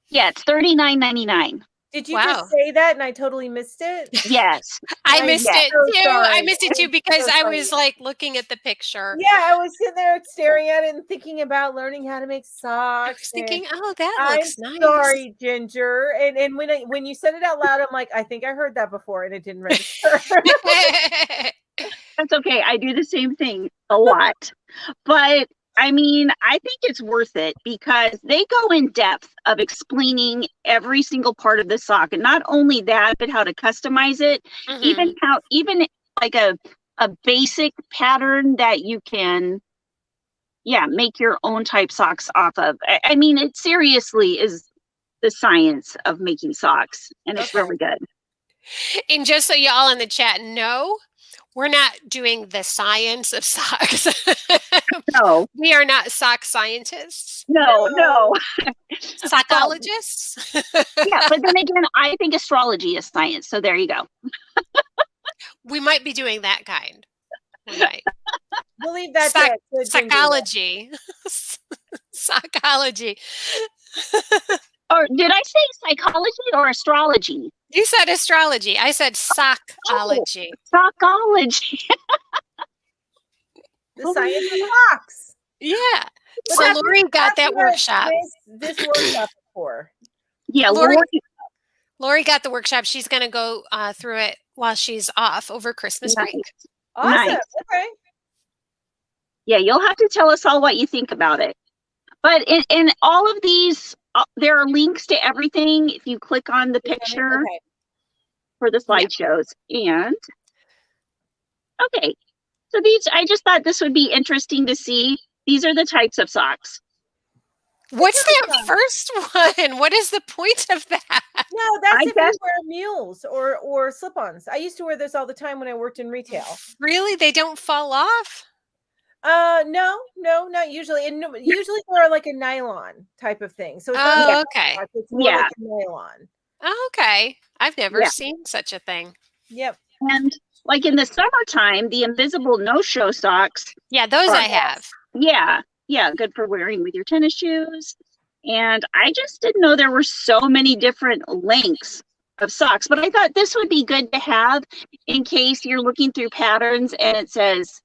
Yeah, it's $39.99. Did you just say that and I totally missed it? Yes. I missed it too. Sorry. I missed it too because I was like looking at the picture. Yeah, I was sitting there staring at it and thinking about learning how to make socks. I was thinking, oh, that looks nice. Sorry, Ginger. And when you said it out loud, I'm like, I think I heard that before and it didn't register. That's okay. I do the same thing a lot. But I mean, I think it's worth it because they go in depth of explaining every single part of the sock. And not only that, but how to customize it. Even like a basic pattern that you can, make your own type socks off of. I mean, it seriously is the science of making socks. And it's really good. And just so y'all in the chat know, we're not doing the science of socks. No. We are not sock scientists. No. Psychologists. Yeah, but then again, I think astrology is science. So there you go. We might be doing that kind. We might. We'll leave that psychology. Psychology. Or did I say psychology or astrology? You said astrology. I said sockology. Sockology. The science of socks. Yeah. So Lori got that workshop. This workshop for. Yeah, Lori got the workshop. She's going to go through it while she's off over Christmas break. Awesome. Nice. Okay. Yeah, you'll have to tell us all what you think about it. But in all of these, there are links to everything if you click on the picture for the slideshows. And okay, so I just thought this would be interesting to see. These are the types of socks. What's that first one? What is the point of that? No, that's if you wear mules or slip-ons. I used to wear this all the time when I worked in retail. Really? They don't fall off? No, not usually. And usually they're like a nylon type of thing. So it's okay. It's more like a nylon. Oh, okay. I've never seen such a thing. Yep. And like in the summertime, the invisible no-show socks. Yeah, those I have. Yeah. yeah, good for wearing with your tennis shoes. And I just didn't know there were so many different lengths of socks, but I thought this would be good to have in case you're looking through patterns and it says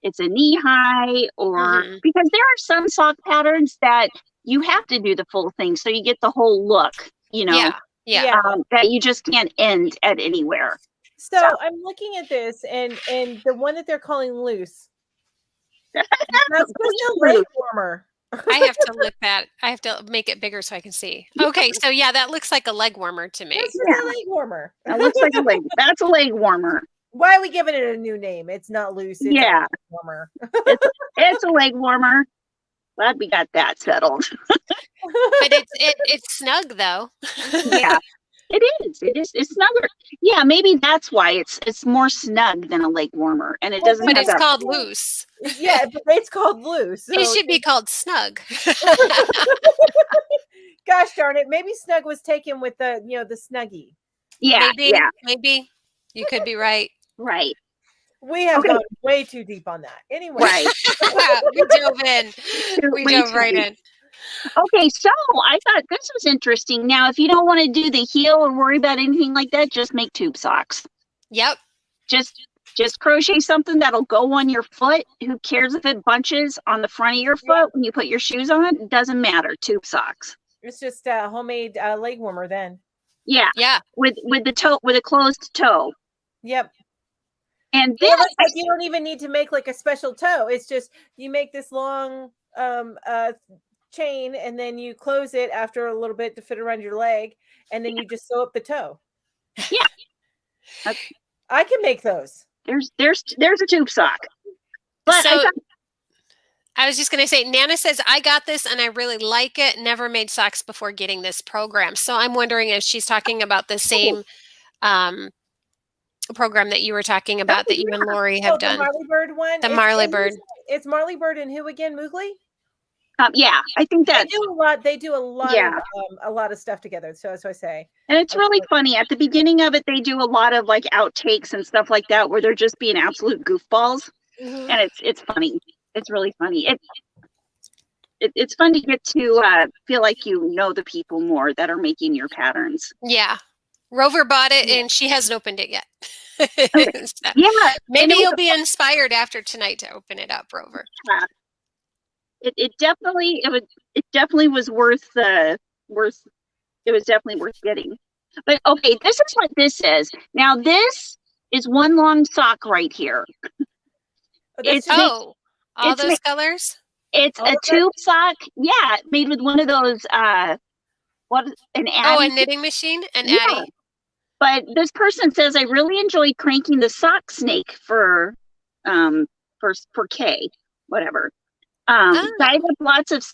it's a knee high, or because there are some sock patterns that you have to do the full thing so you get the whole look, that you just can't end at anywhere. So I'm looking at this, and the one that they're calling loose, that's just a leg warmer. I have to look that. I have to make it bigger so I can see. Okay, so yeah, that looks like a leg warmer to me. This is a leg warmer. That looks like a leg. That's a leg warmer. Why are we giving it a new name? It's not loose. It's a leg warmer. It's a leg warmer. Glad we got that settled. But it's snug though. Yeah, it is. It's snugger. Yeah, maybe that's why it's more snug than a leg warmer, and it doesn't. But it's called loose. Yeah, but it's called loose. So it should be called snug. Gosh darn it! Maybe snug was taken with the the snuggie. Yeah, maybe you could be right. Right. We have gone way too deep on that. Anyway. Right. We dove in. We dove right in. Okay, so I thought this was interesting. Now, if you don't want to do the heel or worry about anything like that, just make tube socks. Yep. Just crochet something that'll go on your foot. Who cares if it bunches on the front of your foot when you put your shoes on? It doesn't matter. Tube socks. It's just a homemade leg warmer then. Yeah. Yeah. With a closed toe. Yep. And then like you don't even need to make like a special toe. It's just you make this long chain and then you close it after a little bit to fit around your leg, and then you just sew up the toe. Yeah. I can make those. There's a tube sock. But so, I was just going to say, Nana says, I got this and I really like it. Never made socks before getting this program. So I'm wondering if she's talking about the same program that you were talking about that you and Lori have done. The Marley Bird one? The Marley Bird. It's Marley Bird and who again? Moogly? Yeah, I think that they do a lot of stuff together. So that's what I say. And it's really funny. At the beginning of it, they do a lot of like outtakes and stuff like that where they're just being absolute goofballs. And it's funny. It's really funny. It's fun to get to feel like you know the people more that are making your patterns. Yeah. Rover bought it and she hasn't opened it yet. So yeah. Maybe you'll be inspired after tonight to open it up, Rover. Yeah. It definitely was worth getting. But okay, this is what this is. Now this is one long sock right here. All those colors? It's a tube sock, made with one of those an Addy. Oh, a knitting machine? An Addy. But this person says I really enjoyed cranking the sock snake for K, whatever. Dyed up lots of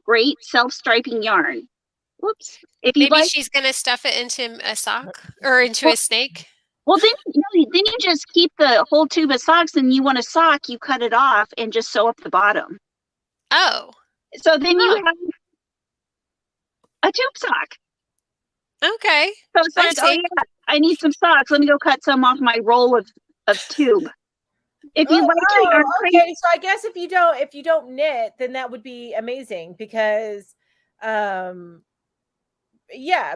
great self-striping yarn. Whoops. If you Maybe she's gonna stuff it into a sock or into a snake. Well, then you just keep the whole tube of socks, and you want a sock, you cut it off and just sew up the bottom. Oh. So then you have a tube sock. Okay. So it's like, I need some socks. Let me go cut some off my roll of tube. If you okay. So I guess if you don't knit, then that would be amazing because,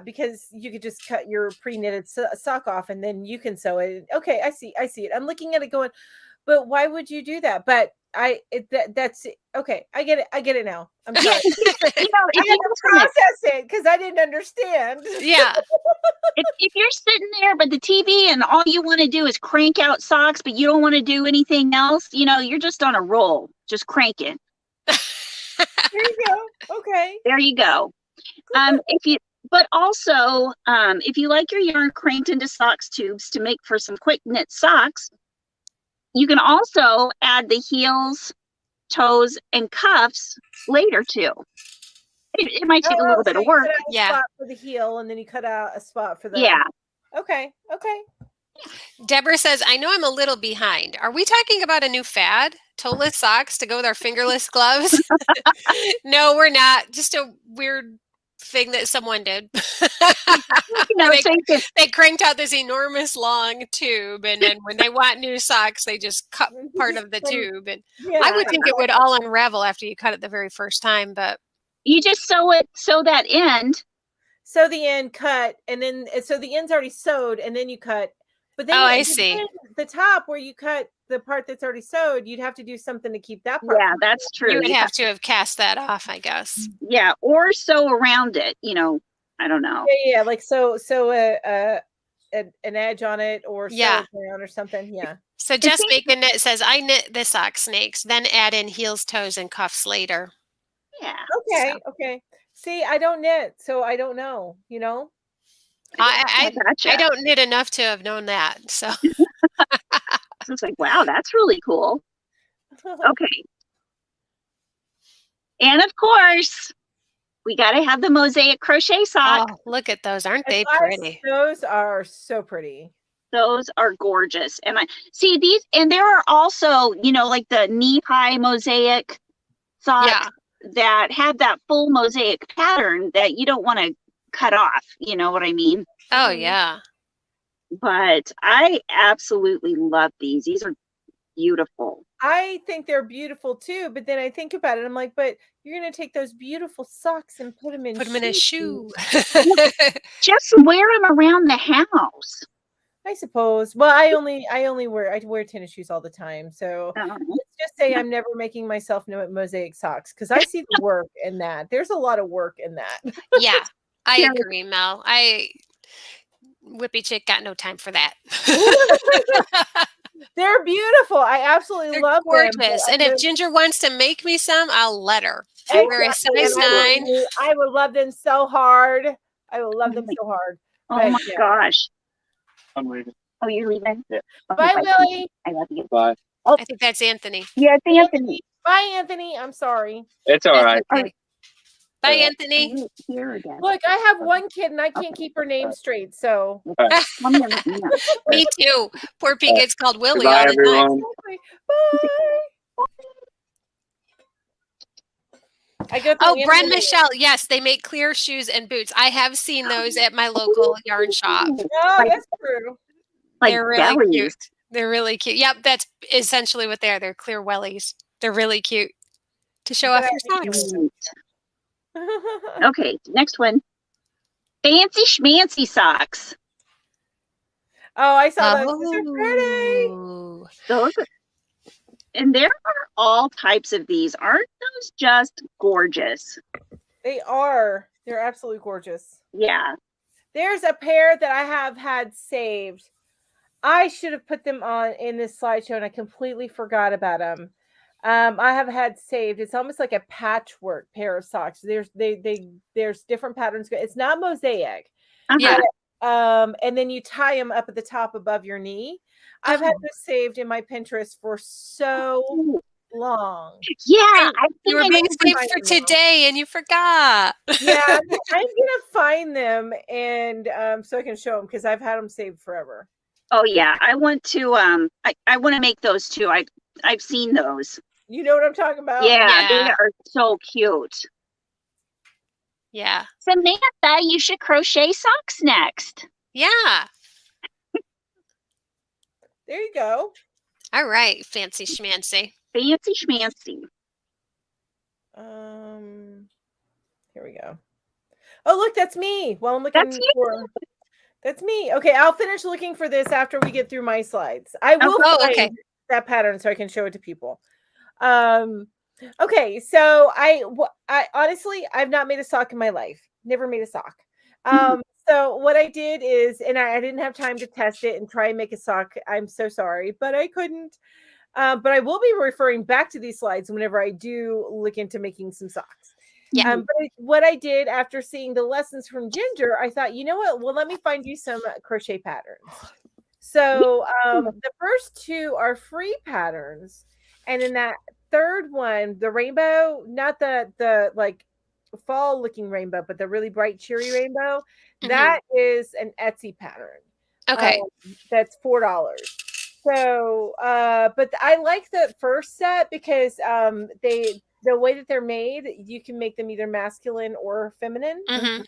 because you could just cut your pre-knitted sock off and then you can sew it. Okay, I see it. I'm looking at it going, but why would you do that? But that's okay. I get it now. I'm sorry. I had to process it because I didn't understand. Yeah. If you're sitting there by the TV and all you want to do is crank out socks, but you don't want to do anything else, you're just on a roll, just cranking. There you go. Okay. There you go. But also, if you like your yarn cranked into socks tubes to make for some quick knit socks, you can also add the heels, toes, and cuffs later too. It might take a little bit of work. Spot for the heel, and then you cut out a spot for the. Yeah. Okay. Deborah says, I know I'm a little behind. Are we talking about a new fad? Toeless socks to go with our fingerless gloves? No, we're not. Just a weird thing that someone did. Thinking, They cranked out this enormous long tube, and then when they want new socks, they just cut part of the tube. And I would think it would all unravel after you cut it the very first time, but you just sew that end. Sew the end, cut, and then so the end's already sewed, and then you cut. But then I see. The top where you cut the part that's already sewed, you'd have to do something to keep that part. Yeah, that's true. You would have to have cast that off, I guess. Yeah, or sew around it. I don't know. Yeah, like sew an edge on it, or sew it down or something. Yeah. So Jess Bacon Knit says, I knit the sock snakes, then add in heels, toes, and cuffs later. Yeah. Okay. Okay. See, I don't knit, so I don't know. I gotcha. don't knit enough to have known that. So it's like, wow, that's really cool. Okay. And of course, we got to have the mosaic crochet sock. Oh, look at those. Aren't they pretty? Those are so pretty. Those are gorgeous. And I see these, and there are also, like the knee-high mosaic socks that have that full mosaic pattern that you don't want to cut off. You know what I mean? Oh, yeah. But I absolutely love these. These are beautiful. I think they're beautiful too, but then I think about it. I'm like, but you're going to take those beautiful socks and put them in a shoe. Just wear them around the house. I suppose. Well, I wear tennis shoes all the time. So let's just say I'm never making myself mosaic socks, because I see the work in that. There's a lot of work in that. Yeah, I agree, Mel. Whippy Chick got no time for that. They're beautiful. I absolutely love them. Gorgeous. And if Ginger wants to make me some, I'll let her. We're a size 9. I would love them so hard. I will love them so hard. Oh my gosh. I'm leaving. Oh, you're leaving? Yeah. Bye, Willie. I love you. Bye. Oh, I think that's Anthony. Yeah, it's Anthony. Bye, Anthony. I'm sorry. It's all right. Okay. Bye, Anthony. Here again. Look, I have one kid and I can't keep her name straight. So Me too. Poor pig gets called Willie Bye, all the everyone. bye. Brand Michelle. Yes, they make clear shoes and boots. I have seen those at my local yarn shop. Oh, that's true. Like They're really bellies. cute. They're really cute. Yep, that's essentially what they are. They're clear wellies. They're really cute to show off your socks. Okay, next one. Fancy schmancy socks. Oh, I saw those. Those are pretty. Those are, and there are all types of these. Aren't those just gorgeous? They are. They're absolutely gorgeous. Yeah. There's a pair that I have had saved. I should have put them on in this slideshow, and I completely forgot about them. I have had saved. It's almost like a patchwork pair of socks. There's different patterns. It's not mosaic. Uh-huh. And then you tie them up at the top above your knee. I've had this saved in my Pinterest for so long. Yeah, You were being saved for today, and you forgot. Yeah, I'm gonna find them and so I can show them, because I've had them saved forever. Oh yeah, I want to. I want to make those too. I've seen those. You know what I'm talking about? Yeah, they are so cute. Yeah. Samantha, you should crochet socks next. Yeah. There you go. All right, fancy schmancy. Fancy schmancy. Here we go. Oh, look, that's me. Well, I'm looking That's you. for. That's me. Okay, I'll finish looking for this after we get through my slides. I will find that pattern so I can show it to people. Okay, so I honestly, I've not made a sock in my life. Never made a sock. So what I did is, and I didn't have time to test it and try and make a sock. I'm so sorry, but I couldn't. But I will be referring back to these slides whenever I do look into making some socks. Yeah. But what I did after seeing the lessons from Ginger, I thought, you know what? Well, let me find you some crochet patterns. So the first 2 are free patterns, and in that third one, the rainbow, not the like fall looking rainbow, but the really bright cheery rainbow, that is an Etsy pattern. Okay. That's $4. So but I like the first set because the way that they're made, you can make them either masculine or feminine. Mm-hmm.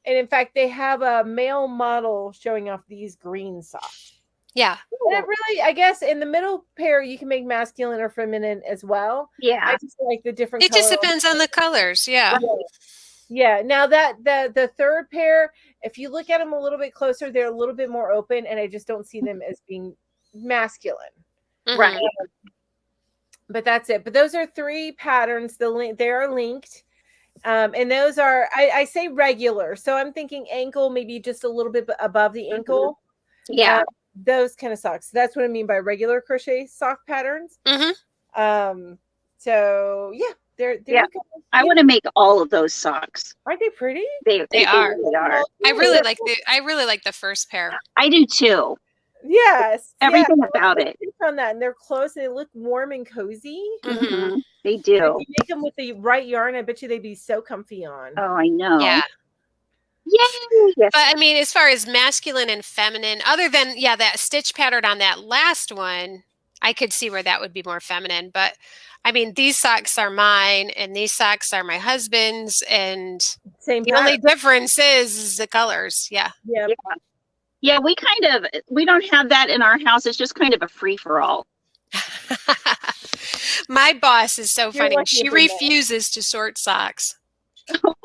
And in fact, they have a male model showing off these green socks. Yeah. And it really, I guess, in the middle pair, you can make masculine or feminine as well. Yeah. I just like the different. It just depends on the colors. Yeah. Yeah. Now that the third pair, if you look at them a little bit closer, they're a little bit more open, and I just don't see them as being masculine. Mhm. Right. But that's it. But those are 3 patterns. They are linked. And those are, I say regular. So I'm thinking ankle, maybe just a little bit above the ankle. Yeah. Those kind of socks. That's what I mean by regular crochet sock patterns. Mm-hmm. So yeah, they're Yeah. I want to make all of those socks. Aren't they pretty? They are. really are. I really like the first pair. I do too. Yes. Everything yeah. about it. On that, and they're close. And they look warm and cozy. Mm-hmm. They If do. you make them with the right yarn, I bet you they'd be so comfy on. Oh, I know. Yeah. Yay! Yes. But I mean, as far as masculine and feminine, other than that stitch pattern on that last one, I could see where that would be more feminine. But I mean, these socks are mine, and these socks are my husband's, and Same. the only difference is the colors. Yeah. Yeah. Yeah, we don't have that in our house. It's just kind of a free for all. My boss is so funny. lucky She if we know. refuses to sort socks. No.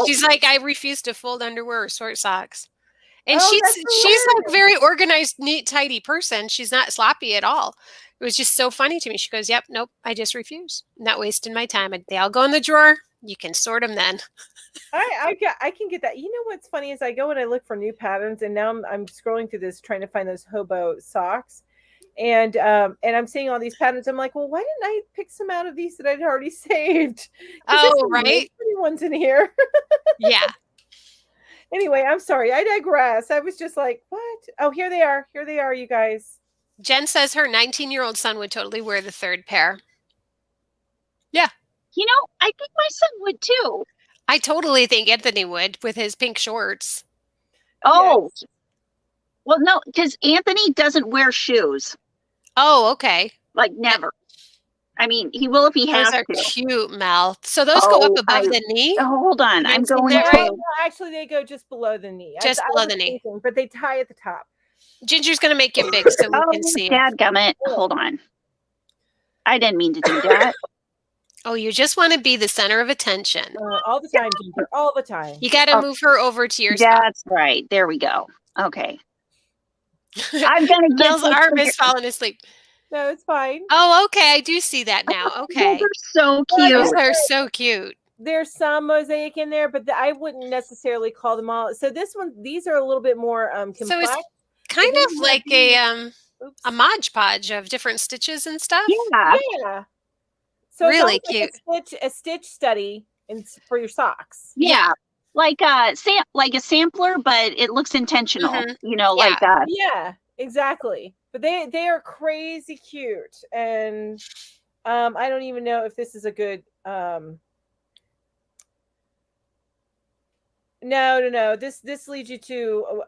She's like, I refuse to fold underwear or sort socks. And Oh, she's that's like a very organized, neat, tidy person. She's not sloppy at all. It was just so funny to me. She goes, "Yep, nope, I just refuse. I'm not wasting my time. They all go in the drawer. You can sort them then." I can get that. You know what's funny is I go and I look for new patterns, and now I'm scrolling through this trying to find those hobo socks, and I'm seeing all these patterns. I'm like, well, why didn't I pick some out of these that I'd already saved? Oh, right. Pretty ones in here. Yeah. Anyway, I'm sorry. I digress. I was just like, what? Oh, here they are. Here they are, you guys. Jen says her 19-year-old son would totally wear the third pair. Yeah. You know, I think my son would too. I totally think Anthony would with his pink shorts. Oh. Yes. Well, no, because Anthony doesn't wear shoes. Oh, okay. Like never. I mean, he will if he has to. Those are cute, Mel. So those go up above the knee? Oh, hold on. I'm going to... Right? No, actually, they go just below the knee. Just below the knee. Thinking, but they tie at the top. Ginger's going to make it big so we can see. Dadgummit. Hold on. I didn't mean to do that. Oh, you just want to be the center of attention. All the time, Ginger. All the time. You got to move her over to your spot. That's right. There we go. Okay. I'm going to get Mel's arm is falling asleep. No, it's fine. Oh, okay. I do see that now. Okay. Those are so cute. Those are so cute. There's some mosaic in there, but I wouldn't necessarily call them all. So these are a little bit more complex. So it's kind of like a Mod Podge of different stitches and stuff. Yeah. So really it's cute. Like a stitch study for your socks. Yeah. Like a sampler, but it looks intentional. You know, like that. Yeah, exactly. But they are crazy cute, and I don't even know if this is a good. No. This leads you to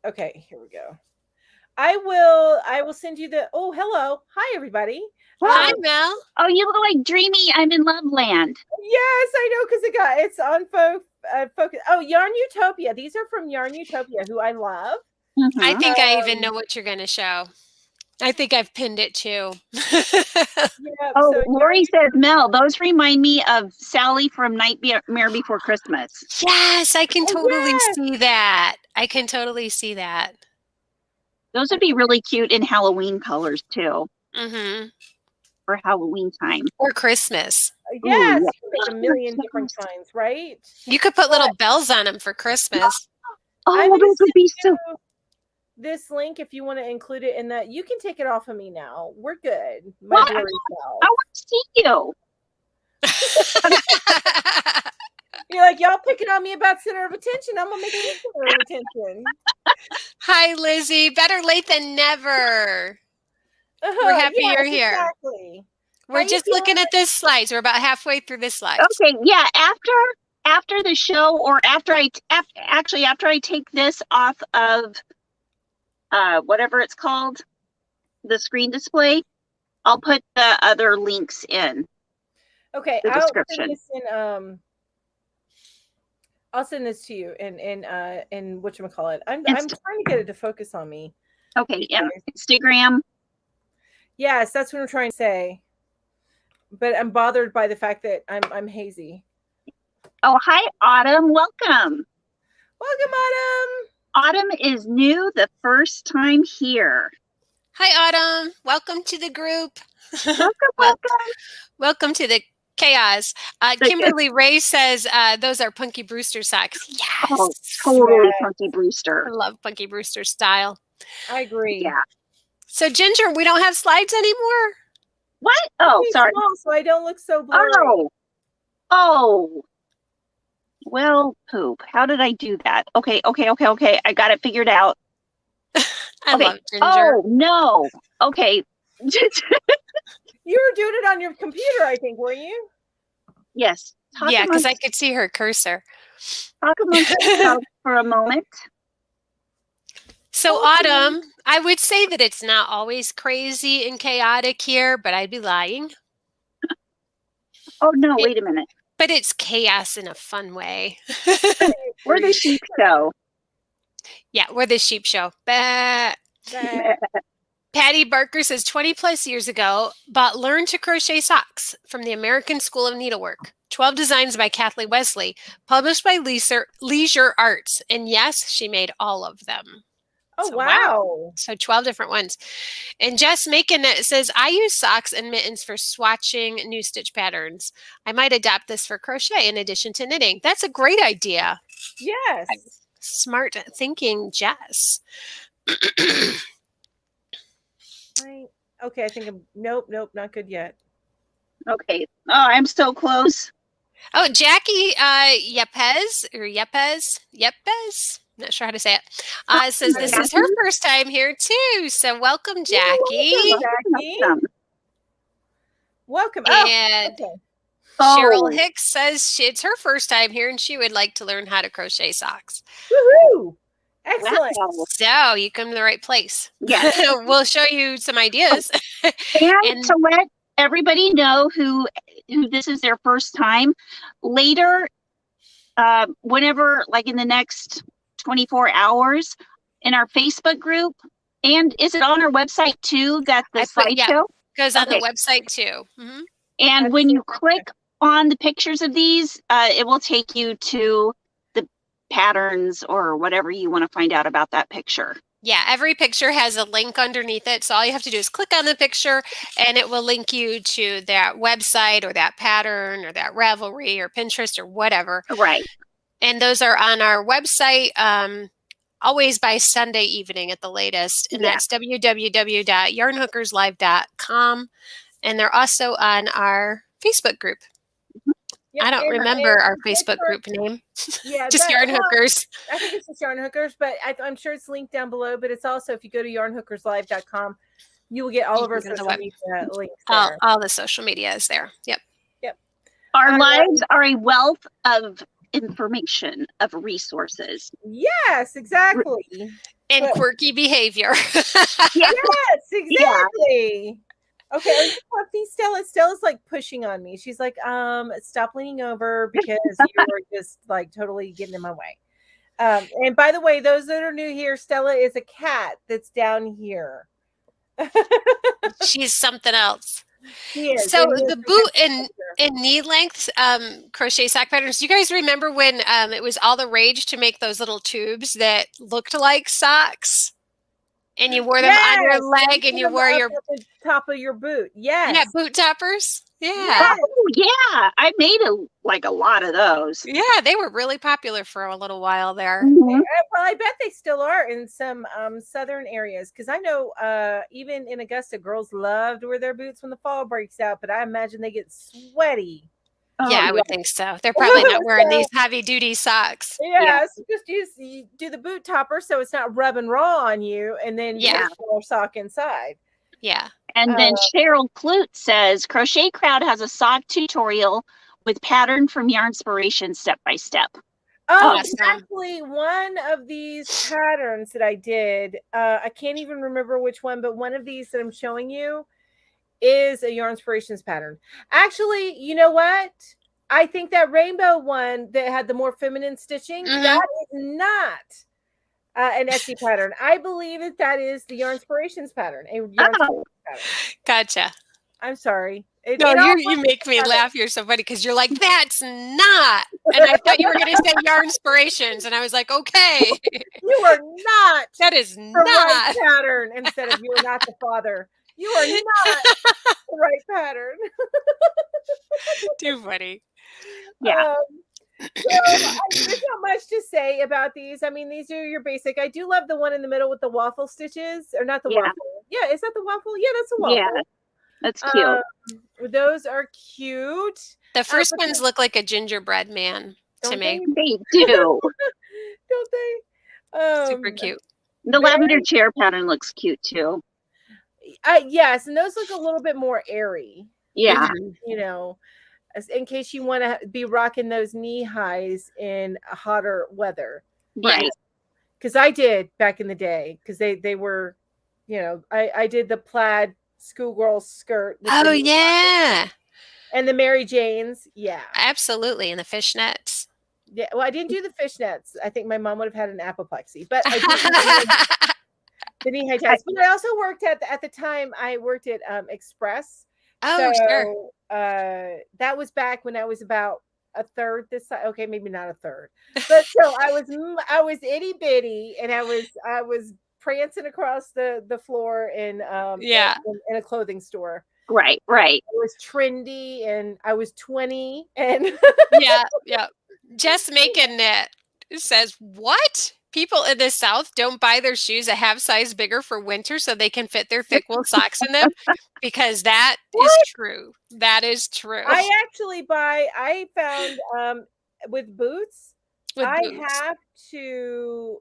okay, here we go. I will send you the. Oh, hello, hi everybody. Hi, Mel. Oh, you look like Dreamy. I'm in Love Land. Yes, I know, because it's on focus. Oh, Yarn Utopia. These are from Yarn Utopia, who I love. I think I even know what you're going to show. I think I've pinned it too. So Lori says, Mel, those remind me of Sally from Nightmare Before Christmas. Yes, I can totally see that. I can totally see that. Those would be really cute in Halloween colors too. Mm-hmm. For Halloween time. Or Christmas. Yes, like a million different kinds, right? You could put little bells on them for Christmas. Oh, those would be so. This link, if you want to include it in that, you can take it off of me now. We're good. I want to see you. You're like, y'all picking on me about center of attention. I'm gonna make it center of attention. Hi, Lizzie. Better late than never. We're happy you're here. Exactly. We're just looking at this slides. We're about halfway through this slide. Okay, yeah. After the show, or after I take this off of whatever it's called, the screen display, I'll put the other links in Okay, the description. I'll send this to you in whatchamacallit. I'm trying to get it to focus on me. Okay, yeah. Instagram. Yes, that's what I'm trying to say. But I'm bothered by the fact that I'm hazy. Oh, hi, Autumn. Welcome. Welcome, Autumn. Autumn is new the first time here. Hi, Autumn. Welcome to the group. Welcome. Welcome to the chaos. Kimberly Ray says those are Punky Brewster socks. Yes. Oh, totally Punky Brewster. I love Punky Brewster style. I agree. Yeah. So, Ginger, we don't have slides anymore? What? Oh, sorry. Small, so I don't look so blurry. Oh. Well, poop. How did I do that? Okay. I got it figured out. I love Ginger. Oh, no. Okay. You were doing it on your computer, I think, weren't you? Yes. Yeah, because I could see her cursor. Talk amongst yourself for a moment. So, Autumn, I would say that it's not always crazy and chaotic here, but I'd be lying. Oh, no, wait a minute. But it's chaos in a fun way. We're the sheep show. Yeah, we're the sheep show. Bah. Patty Barker says 20 plus years ago, learned to crochet socks from the American School of Needlework. 12 designs by Kathleen Wesley, published by Leisure Arts. And yes, she made all of them. Oh, so, wow. So 12 different ones. And Jess Macon says, I use socks and mittens for swatching new stitch patterns. I might adopt this for crochet in addition to knitting. That's a great idea. Yes. Smart thinking, Jess. Right. Okay, I think nope, not good yet. Okay. Oh, I'm so close. Oh, Jackie Yepes, not sure how to say it, says this is her first time here too. So welcome, Jackie. Welcome. And Cheryl Hicks says it's her first time here and she would like to learn how to crochet socks. Woohoo! Excellent. Wow. So you come to the right place. Yeah. We'll show you some ideas. And to let everybody know who this is their first time, later, whenever, like in the next 24 hours, in our Facebook group, and is it on our website too, that the slideshow? Goes on the website too. Mm-hmm. And when you click on the pictures of these, it will take you to the patterns or whatever you want to find out about that picture. Yeah, every picture has a link underneath it. So all you have to do is click on the picture and it will link you to that website or that pattern or that Ravelry or Pinterest or whatever. Right. And those are on our website always by Sunday evening at the latest. And that's www.yarnhookerslive.com. And they're also on our Facebook group. Yep, I don't remember our Facebook group name. Yeah, just Yarn Hookers. I think it's just Yarn Hookers, but I'm sure it's linked down below. But it's also, if you go to yarnhookerslive.com, you will get all of our social media links there. All the social media is there. Yep. Our lives are a wealth of information, of resources. Yes, exactly. And quirky behavior. Yes, exactly. Yeah. Okay, Stella's like pushing on me. She's like, stop leaning over because you're just like totally getting in my way. And by the way, those that are new here, Stella is a cat that's down here. She's something else. She is. So the boot and knee length crochet sock patterns. Do you guys remember when it was all the rage to make those little tubes that looked like socks? And you wore them on your leg and you wore your top of your boot. Yes. Yeah, boot toppers. Yeah. Oh, yeah. I made a lot of those. Yeah, they were really popular for a little while there. Mm-hmm. Well, I bet they still are in some southern areas because I know even in Augusta, girls love to wear their boots when the fall breaks out, but I imagine they get sweaty. Yeah, I would think so. They're probably not wearing these heavy-duty socks. Yeah, so just do the boot topper so it's not rubbing raw on you, and then put a sock inside. Yeah. And then Cheryl Clute says, Crochet Crowd has a sock tutorial with pattern from Yarnspiration step by step. Oh, exactly. One of these patterns that I did, I can't even remember which one, but one of these that I'm showing you is a Yarn Inspirations pattern. Actually, you know what? I think that rainbow one that had the more feminine stitching, that is not an Etsy pattern. I believe that is the Yarn Inspirations pattern. A Yarn Inspirations pattern. Gotcha. I'm sorry. No, you make me laugh. You're so funny because you're like, that's not. And I thought you were going to say Yarn Inspirations. And I was like, okay. You are not. That is the not. right pattern instead of you are not the father. You are not the right pattern. Too funny. Yeah. So there's not much to say about these. I mean, these are your basic. I do love the one in the middle with the waffle stitches, or not the waffle. Yeah, is that the waffle? Yeah, that's a waffle. Yeah, that's cute. Those are cute. The first ones look like a gingerbread man to me. They do. Don't they? Super cute. The lavender chair pattern looks cute too. Yes, and those look a little bit more airy. Yeah. You know, in case you want to be rocking those knee highs in hotter weather. Right. Because I did back in the day, because they were, you know, I did the plaid schoolgirl skirt. Oh, yeah. And the Mary Janes. Yeah. Absolutely. And the fishnets. Yeah. Well, I didn't do the fishnets. I think my mom would have had an apoplexy, but I did the knee high ties. But I also worked at the time, I worked at Express. Oh, so, sure. That was back when I was about a third this size. Okay, maybe not a third, but so I was itty bitty, and I was prancing across the floor in a clothing store. Right. It was trendy, and I was 20, and yeah. Just making it says what? People in the South don't buy their shoes a half size bigger for winter so they can fit their thick wool socks in them, because that is true. That is true. I found with boots, have to,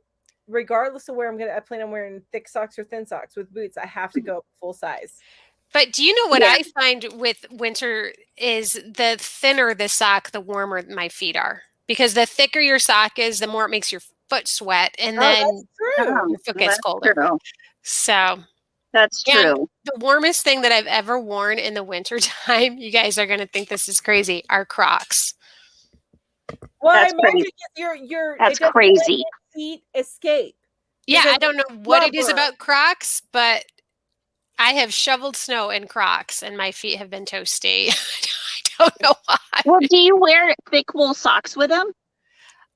regardless of where I plan on wearing thick socks or thin socks. With boots, I have to go full size. But do you know what I find with winter is the thinner the sock, the warmer my feet are. Because the thicker your sock is, the more it makes your foot sweat, and then your foot gets colder. True. So that's true. The warmest thing that I've ever worn in the winter time, you guys are going to think this is crazy, are Crocs. Well, that's crazy. That's crazy. Feet escape. Yeah, I don't know what it is about Crocs, but I have shoveled snow in Crocs, and my feet have been toasty. I don't know why. Well, do you wear thick wool socks with them?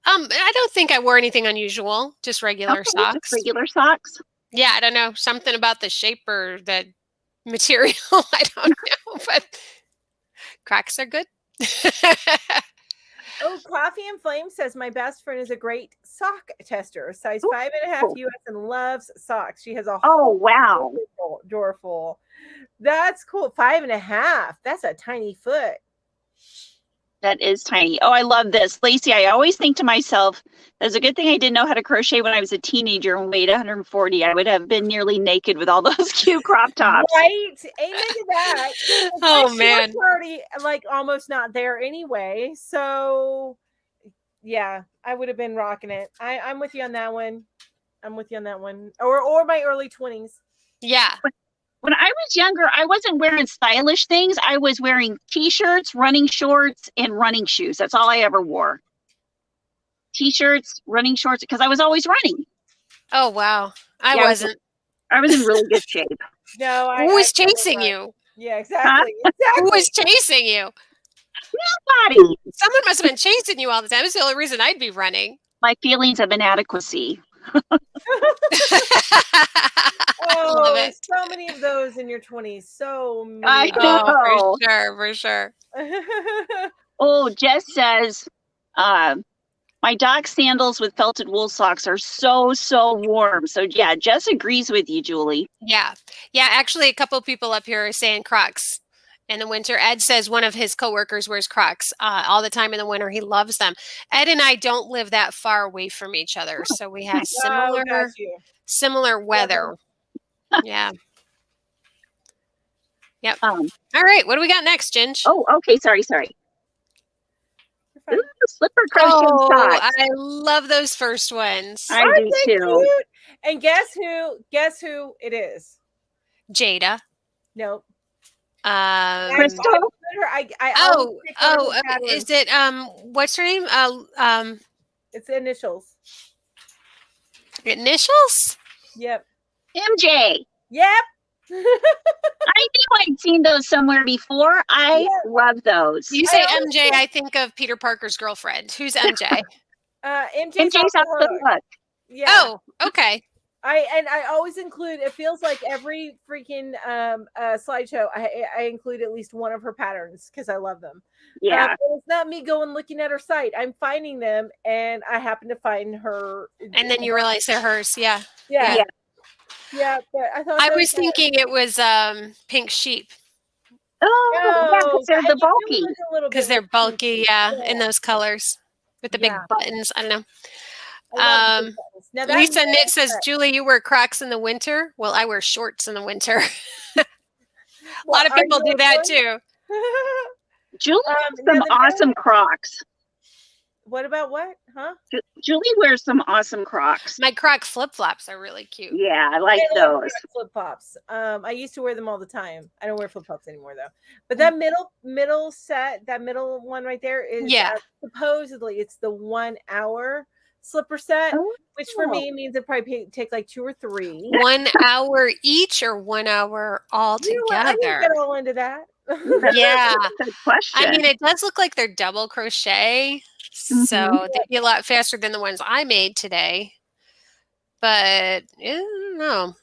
I don't think I wore anything unusual. Just regular socks. Just regular socks. Yeah, I don't know. Something about the shape or the material. I don't know, but Crocs are good. Coffee and Flame says my best friend is a great sock tester, size 5.5 US, and loves socks. She has a whole drawer full. That's cool. 5.5. That's a tiny foot. That is tiny. Oh, I love this. Lacey, I always think to myself, there's a good thing I didn't know how to crochet when I was a teenager and weighed 140. I would have been nearly naked with all those cute crop tops. Right? Amen to that. Oh, man. Already almost not there anyway. So, yeah, I would have been rocking it. I'm with you on that one. Or my early 20s. Yeah. When I was younger, I wasn't wearing stylish things. I was wearing t-shirts, running shorts, and running shoes. That's all I ever wore. T-shirts, running shorts, because I was always running. Oh, wow. I wasn't. I was in really good shape. No, Who was chasing you? Yeah, exactly. Who was chasing you? Nobody. Someone must have been chasing you all the time. It's the only reason I'd be running. My feelings of inadequacy. Love it. So many of those in your 20s. So many. I know. For sure. Oh, Jess says, my dock sandals with felted wool socks are so warm. So yeah, Jess agrees with you, Julie. Yeah. Actually, a couple of people up here are saying Crocs in the winter. Ed says one of his coworkers wears Crocs all the time in the winter. He loves them. Ed and I don't live that far away from each other, so we have similar weather. Yeah. Yep. All right. What do we got next, Ginge? Oh, okay. Sorry. Ooh, slipper crochet socks. I love those first ones. I do too. Cute? And guess who it is? Jada. Nope. Crystal? Is it what's her name? It's the initials. Initials? Yep. MJ. Yep. I knew I'd seen those somewhere before. I love those. You say MJ, I think of Peter Parker's girlfriend. Who's MJ? MJ's off the hook. Yeah. Oh, okay. I always include, it feels like every freaking slideshow I include at least one of her patterns because I love them. Yeah. It's not me going looking at her site. I'm finding them and I happen to find her. And then you realize they're hers. Yeah. Yeah. But I was thinking it was Pink Sheep. Oh, because they're the bulky. Because they're bulky, in those colors with the big buttons. I don't know. Now Lisa Knit says, Julie, you wear Crocs in the winter. Well, I wear shorts in the winter. A lot of people do that too. Julie wears some awesome Crocs. What about what? Huh? Julie wears some awesome Crocs. My Croc flip-flops are really cute. Yeah, I like those. Flip-flops. I used to wear them all the time. I don't wear flip-flops anymore though. But that middle set, that middle one right there is supposedly it's the 1 hour slipper set, which for me means it probably take like 2 or 3. 1 hour each or 1 hour all together? I didn't get all into that. Yeah. Good question. I mean, it does look like they're double crochet, so they'd be a lot faster than the ones I made today. But I don't know.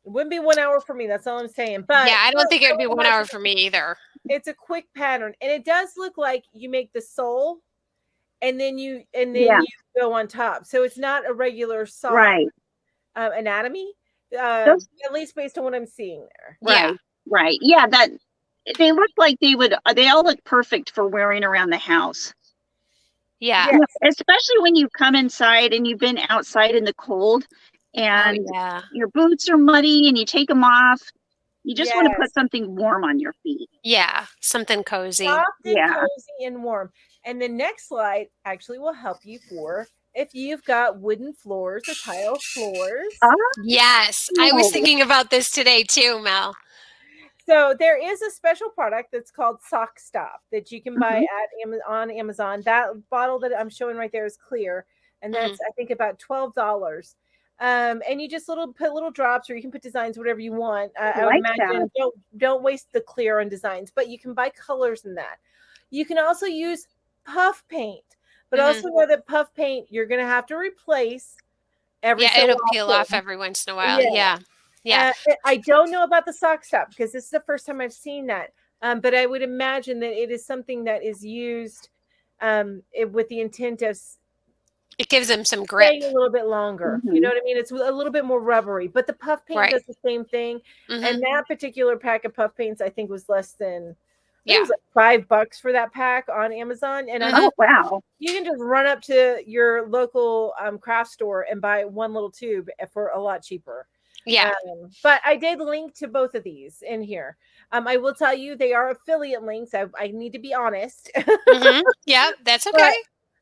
It wouldn't be 1 hour for me. That's all I'm saying. But yeah, I don't think it would be 1 hour for me either. It's a quick pattern, and it does look like you make the sole, and then you go on top. So it's not a regular sock anatomy, at least based on what I'm seeing there. Right. Yeah, that they look like they all look perfect for wearing around the house. Yeah. Especially when you come inside and you've been outside in the cold and your boots are muddy and you take them off. You just want to put something warm on your feet. Yeah, something cozy. Soft and cozy and warm. And the next slide actually will help you for if you've got wooden floors or tile floors. Yes, I was thinking about this today too, Mel. So there is a special product that's called Sock Stop that you can buy on Amazon. That bottle that I'm showing right there is clear, and that's I think about $12. And you just put little drops, or you can put designs, whatever you want. I would imagine don't waste the clear on designs, but you can buy colors in that. You can also use puff paint, but also know that puff paint you're going to have to replace every so it'll often. Peel off every once in a while. Yeah. I don't know about the Sock Stop because this is the first time I've seen that. But I would imagine that it is something that is used with the intent of it gives them some grip a little bit longer. You know what I mean? It's a little bit more rubbery, but the puff paint does the same thing. And that particular pack of puff paints, I think, was less than it was like $5 for that pack on Amazon. And you can just run up to your local craft store and buy one little tube for a lot cheaper. Yeah. But I did link to both of these in here. I will tell you they are affiliate links. I need to be honest. Yeah, that's okay.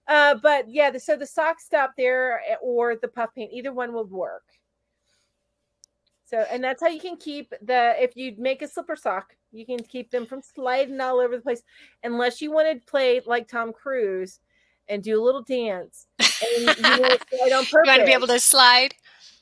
But so the Sock Stop there or the puff paint, either one will work. So, and that's how you can keep if you make a slipper sock, you can keep them from sliding all over the place, unless you want to play like Tom Cruise and do a little dance. And you want to slide on purpose. You want to be able to slide?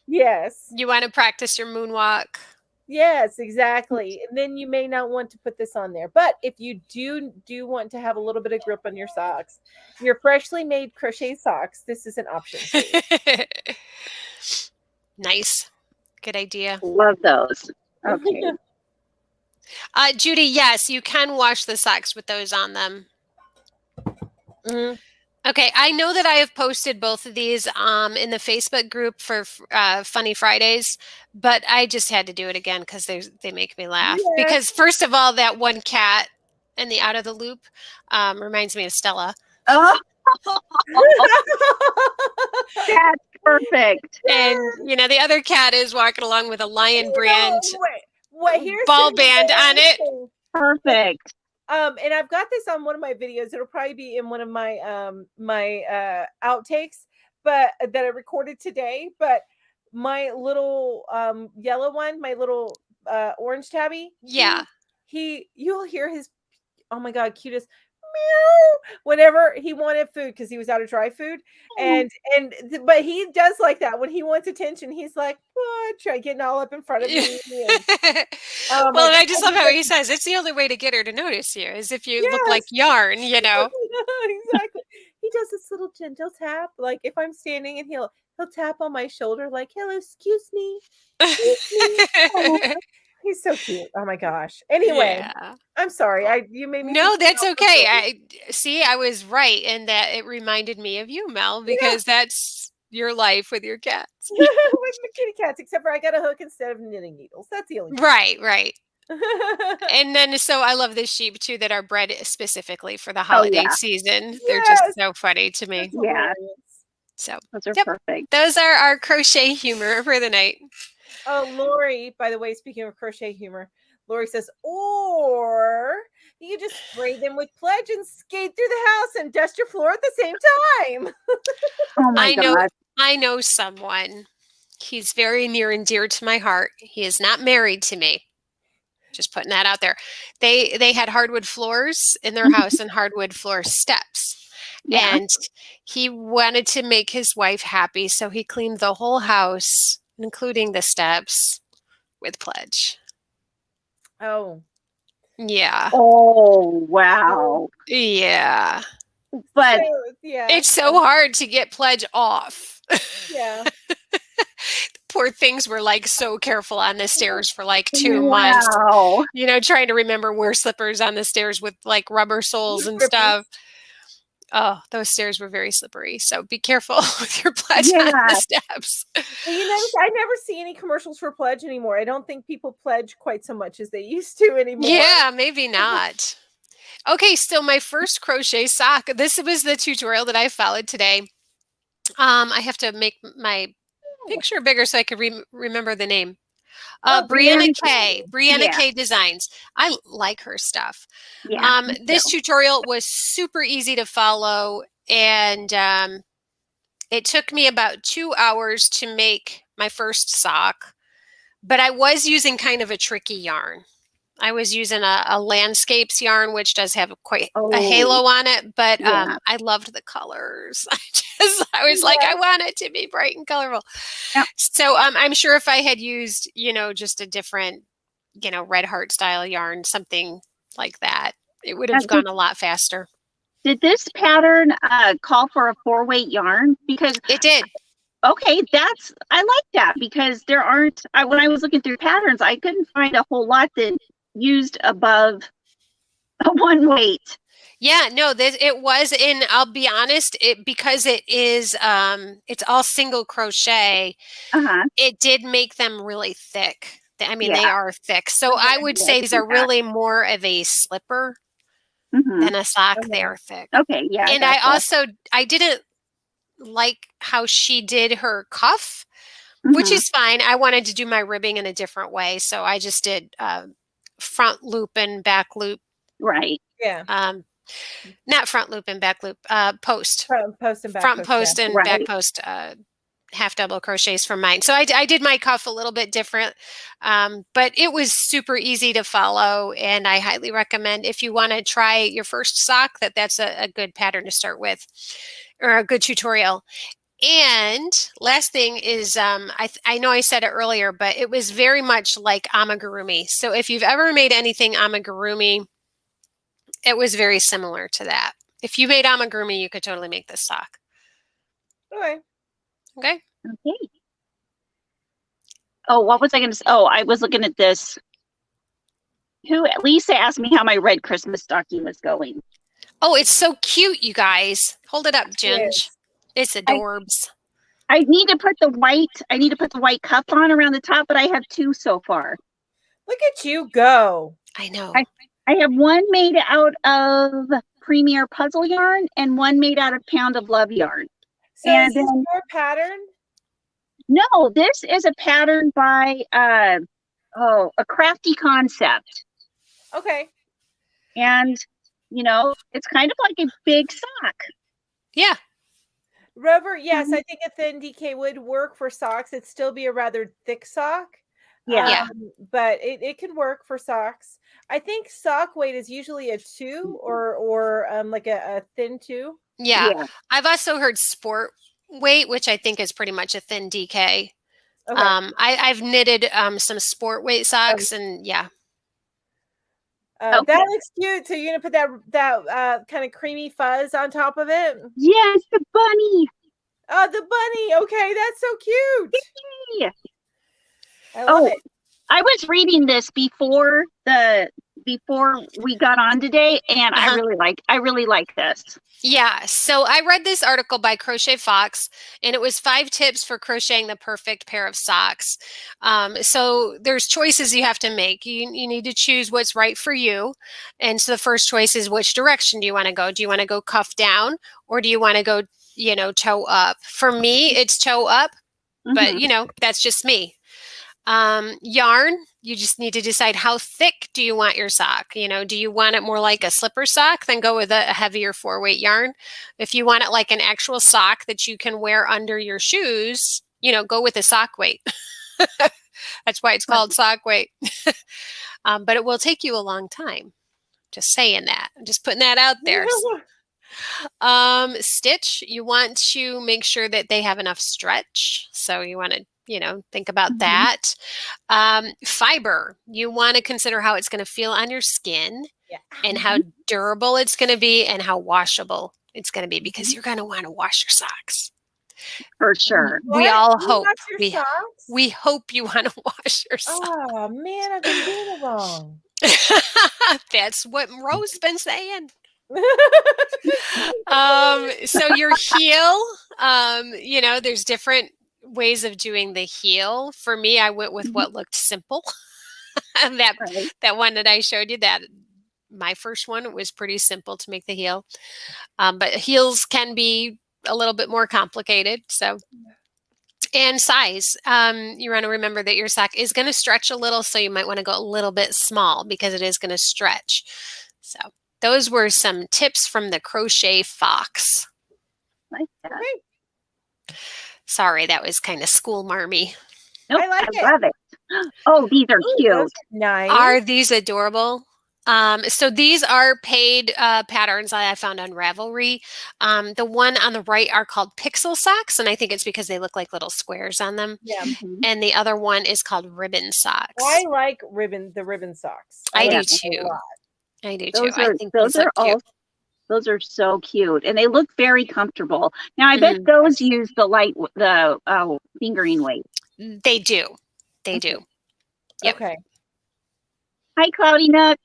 Yes. You want to practice your moonwalk? Yes, exactly. And then you may not want to put this on there. But if you do want to have a little bit of grip on your socks, your freshly made crochet socks, this is an option. Nice. Good idea. Love those. Okay. Judy, yes, you can wash the socks with those on them. Okay, I know that I have posted both of these in the Facebook group for Funny Fridays, but I just had to do it again because they make me laugh. Yeah. Because first of all, that one cat in the out of the loop reminds me of Stella. Oh, that's perfect. And the other cat is walking along with a Lion Brand ball band on it. Perfect. And I've got this on one of my videos. It'll probably be in one of my my outtakes, but that I recorded today. But my little yellow one, my little orange tabby, you'll hear his, oh my God, cutest meow whenever he wanted food because he was out of dry food. But he does like that when he wants attention. He's like, what? Try getting all up in front of me. And, oh my Well, and God. I just love how he says it's the only way to get her to notice you is if you look like Yes. yarn, you know. Exactly. He does this little gentle tap, like if I'm standing and he'll tap on my shoulder, like, hello, excuse me. Excuse me. Oh, he's so cute. Oh my gosh. Anyway, Yeah. I'm sorry. You made me No, think that's about okay. I was right in that it reminded me of you, Mel, because that's your life with your cats. with my kitty cats, except for I got a hook instead of knitting needles. That's the only Right. And then so I love the sheep too that are bred specifically for the holiday season. They're just so funny to me. Yeah. So Those are perfect. those are our crochet humor for the night. Oh, Lori, by the way, speaking of crochet humor, Lori says, or you just spray them with pledge and skate through the house and dust your floor at the same time. Oh my God. I know someone. He's very near and dear to my heart. He is not married to me. Just putting that out there. They had hardwood floors in their house and hardwood floor steps. Yeah. And he wanted to make his wife happy, so he cleaned the whole house, including the steps, with pledge. Oh. Yeah. Oh, wow. Yeah. But it's so hard to get pledge off. Yeah. Poor things were like so careful on the stairs for like 2 months. You know, trying to remember wear slippers on the stairs with like rubber soles and stuff. Oh, those stairs were very slippery. So be careful with your pledge on the steps. Well, you notice I never see any commercials for pledge anymore. I don't think people pledge quite so much as they used to anymore. Yeah, maybe not. Okay, so my first crochet sock. This was the tutorial that I followed today. I have to make my picture bigger so I could remember the name. Brianna K. Brianna K. Designs. I like her stuff. Yeah, this tutorial was super easy to follow, and it took me about 2 hours to make my first sock, but I was using kind of a tricky yarn. I was using a landscapes yarn, which does have quite a halo on it, but I loved the colors. I was like, I want it to be bright and colorful. Yep. So I'm sure if I had used, just a different, red heart style yarn, something like that, it would have gone a lot faster. Did this pattern call for a 4-weight yarn? Because it did. Okay, I like that because there aren't, when I was looking through patterns, I couldn't find a whole lot that used above a 1 weight. Yeah, no, it was in, I'll be honest, because it is, it's all single crochet, it did make them really thick. I mean, they are thick. So I would say these are really more of a slipper than a sock. They are thick. Okay, yeah. And I didn't like how she did her cuff, which is fine. I wanted to do my ribbing in a different way. So I just did front loop and back loop. Right. Yeah. Not front loop and back loop, post. Front post and back front post, post and back post, half double crochets for mine. So I did my cuff a little bit different, but it was super easy to follow, and I highly recommend if you want to try your first sock that's a good pattern to start with, or a good tutorial. And last thing is, I know I said it earlier, but it was very much like amigurumi. So if you've ever made anything amigurumi, it was very similar to that. If you made amigurumi, you could totally make this sock. Okay. Okay. Oh, what was I going to say? Oh, I was looking at this. Lisa asked me how my red Christmas stocking was going. Oh, it's so cute, you guys. Hold it up, Ginge. It's adorbs. I need to put the white cuff on around the top, but I have 2 so far. Look at you go. I know. I have one made out of Premier Puzzle yarn and one made out of Pound of Love yarn. So is this your pattern? No, this is a pattern by a Crafty Concept. Okay. And it's kind of like a big sock. Yeah. Rover, yes, I think a thin DK would work for socks. It'd still be a rather thick sock. Yeah. But it can work for socks. I think sock weight is usually a 2 or like a thin 2. Yeah. I've also heard sport weight, which I think is pretty much a thin DK. Okay. I've knitted some sport weight socks, and yeah. That looks cute. So you're gonna put that kind of creamy fuzz on top of it? Yes, the bunny. Oh, the bunny. Okay, that's so cute. Yay. I love it. I was reading this before we got on today, and I really like this. Yeah, so I read this article by Crochet Fox, and it was 5 tips for crocheting the perfect pair of socks. So there's choices you have to make. You need to choose what's right for you. And so the first choice is, which direction do you want to go? Do you want to go cuff down, or do you want to go, toe up? For me, it's toe up, but that's just me. Yarn, you just need to decide how thick do you want your sock. Do you want it more like a slipper sock? Then go with a heavier 4-weight yarn. If you want it like an actual sock that you can wear under your shoes, go with a sock weight. That's why it's called sock weight. But it will take you a long time. Just saying that. I'm just putting that out there. Stitch, you want to make sure that they have enough stretch. So you want to think about that. Fiber, you want to consider how it's going to feel on your skin and how durable it's going to be and how washable it's going to be, because you're going to want to wash your socks. For sure. We all hope. We hope you want to wash your socks. Oh, man, I've been doing it wrong. That's what Rose's been saying. So your heel, there's different ways of doing the heel. For me, I went with what looked simple. that one that I showed you, that my first one, was pretty simple to make the heel. But heels can be a little bit more complicated. So, and size, you want to remember that your sock is going to stretch a little, so you might want to go a little bit small because it is going to stretch. So those were some tips from the Crochet Fox. Like that. Sorry, that was kind of school marmy. Nope, I like it. Love it. Oh, these are cute. Those are nice. Are these adorable? So these are paid patterns I found on Ravelry. The one on the right are called pixel socks, and I think it's because they look like little squares on them. Yeah. And the other one is called ribbon socks. I like the ribbon socks. I do too. I do too. I think those are all. Those are so cute, and they look very comfortable. Now, I bet those use the fingering weight. They do. They do. Yep. Okay. Hi, Cloudy Nook.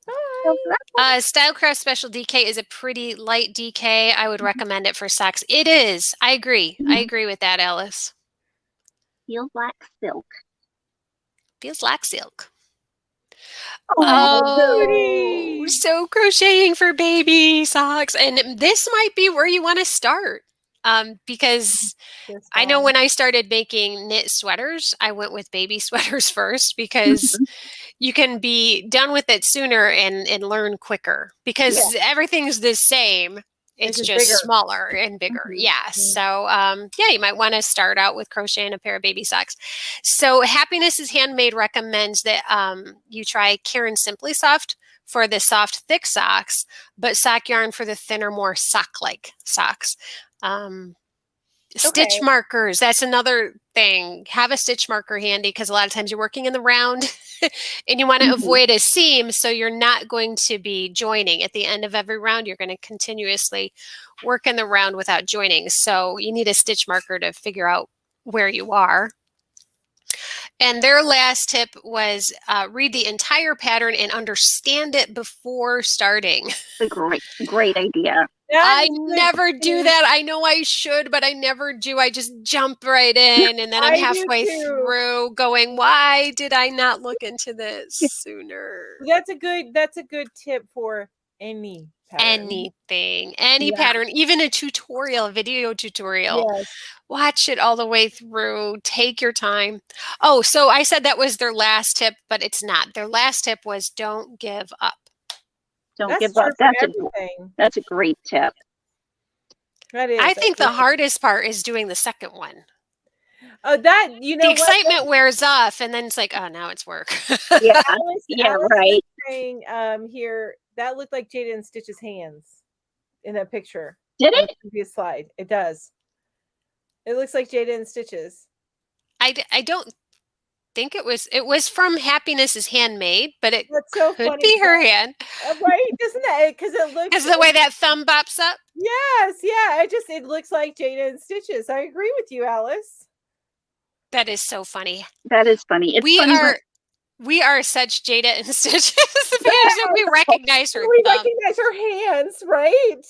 Hi. Stylecraft Special DK is a pretty light DK. I would recommend it for socks. It is. I agree. I agree with that, Alice. Feels like silk. Feels like silk. Oh, so crocheting for baby socks. And this might be where you want to start. Because I know when I started making knit sweaters, I went with baby sweaters first, because you can be done with it sooner and learn quicker, because everything's the same. It's just bigger. Smaller and bigger. Yeah. So, you might want to start out with crocheting a pair of baby socks. So Happiness is Handmade recommends that you try Karen Simply Soft for the soft, thick socks, but sock yarn for the thinner, more sock-like socks. Stitch markers. That's another thing. Have a stitch marker handy, because a lot of times you're working in the round and you want to avoid a seam. So you're not going to be joining at the end of every round. You're going to continuously work in the round without joining. So you need a stitch marker to figure out where you are. And their last tip was read the entire pattern and understand it before starting. A great idea. I never do that. I know I should, but I never do. I just jump right in, and then I'm halfway through going, why did I not look into this sooner? That's a good tip for any pattern. Any pattern, even a tutorial, a video tutorial. Yes. Watch it all the way through. Take your time. Oh, so I said that was their last tip, but it's not. Their last tip was don't give up. Don't give up. That's a great tip. That is. I think the hardest part is doing the second one. Oh, that you know The what? excitement wears off, and then it's like, oh, now it's work. Yeah, Alice right. is saying here that looked like Jada and Stitch's hands in that picture. Did on it? the previous slide? It does. It looks like Jada and Stitch's. I don't think it was from Happiness is Handmade, but it That's so could funny. be her hand Right? Doesn't that? Because it looks. because of the way that thumb bops up. Yes, yeah. It looks like Jada and Stitch's. I agree with you, Alice. That is so funny. That is funny. It's funny We are such Jada and Stitches fans that we recognize her We thumb. recognize her hands, right?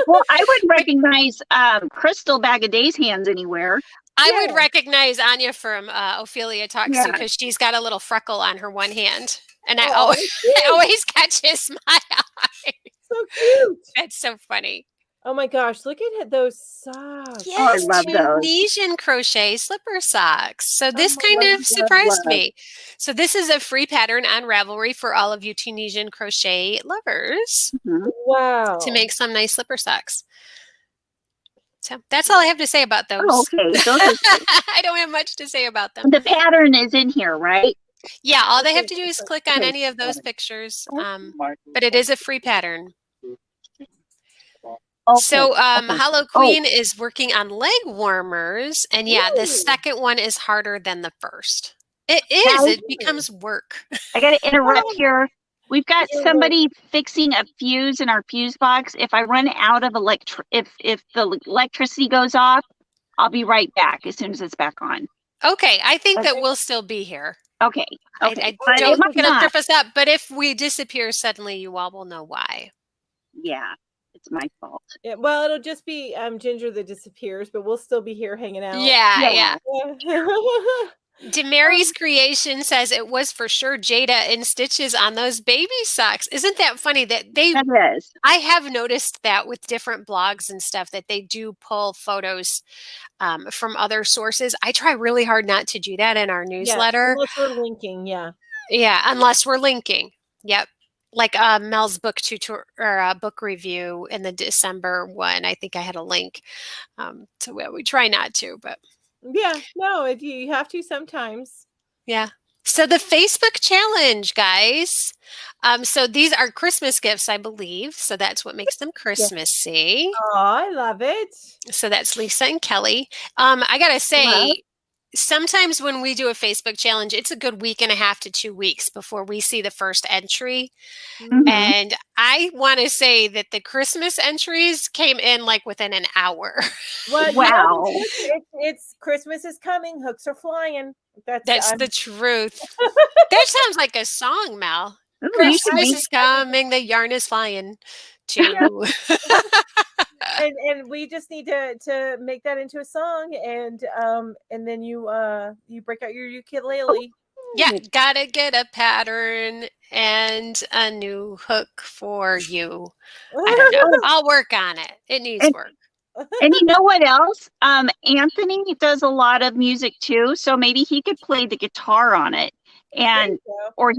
well, I wouldn't recognize Crystal Bag of Days hands anywhere. I Yeah. would recognize Anya from Ophelia Talks Yeah. To because she's got a little freckle on her one hand, and I Oh, always catch a smile. so cute. That's so funny. Oh my gosh, look at those socks. Yes, love those. Tunisian crochet slipper socks. So this my kind God, of surprised love. me. So this is a free pattern on Ravelry for all of you Tunisian crochet lovers Mhm. Wow. to make some nice slipper socks. So that's all I have to say about those. Oh, okay. Those are I don't have much to say about them. the pattern is in here, right? Yeah, all they have to do is click on Okay. any of those pictures. But it is a free pattern. Okay. So okay. Hollow Queen is working on leg warmers, and yeah, Ooh. the second one is harder than the first. It is. Now- It becomes work. I got to interrupt here. We've got somebody fixing a fuse in our fuse box. If I run out of if the electricity goes off, I'll be right back as soon as it's back on. Okay, I think that Okay. we'll still be here. Okay. Okay. I But don't it might think it'll not. trip us up, but if we disappear suddenly, you all will know why. Yeah, it's my fault. Yeah, well, it'll just be Ginger that disappears, but we'll still be here hanging out. Yeah. Yeah. Demary's Creation says it was for sure Jada and Stitches on those baby socks. Isn't that funny that That is. I have noticed that with different blogs and stuff that they do pull photos from other sources. I try really hard not to do that in our newsletter. Unless we're linking, yeah. Yeah, unless we're linking. Yep. Like Mel's book tutor or book review in the December one. I think I had a link. So we try not to, but Yeah, no, you have to sometimes. yeah. So the Facebook challenge, guys. So these are Christmas gifts, I believe. So that's what makes them Christmassy. Oh, I love it. So that's Lisa and Kelly. I gotta say, sometimes when we do a Facebook challenge, it's a good week and a half to 2 weeks before we see the first entry. Mhm. And I want to say that the Christmas entries came in like within an hour. Well, Wow. It's Christmas is coming. Hooks are flying. That's the truth. That sounds like a song, Mel. Ooh, you should Christmas be- is coming, the yarn is flying. To and we just need to make that into a song, and then you break out your ukulele. yeah, gotta get a pattern and a new hook for you. I don't know. I'll work on it. It needs And- work. And you know what else? Anthony does a lot of music too, so maybe he could play the guitar on it, and or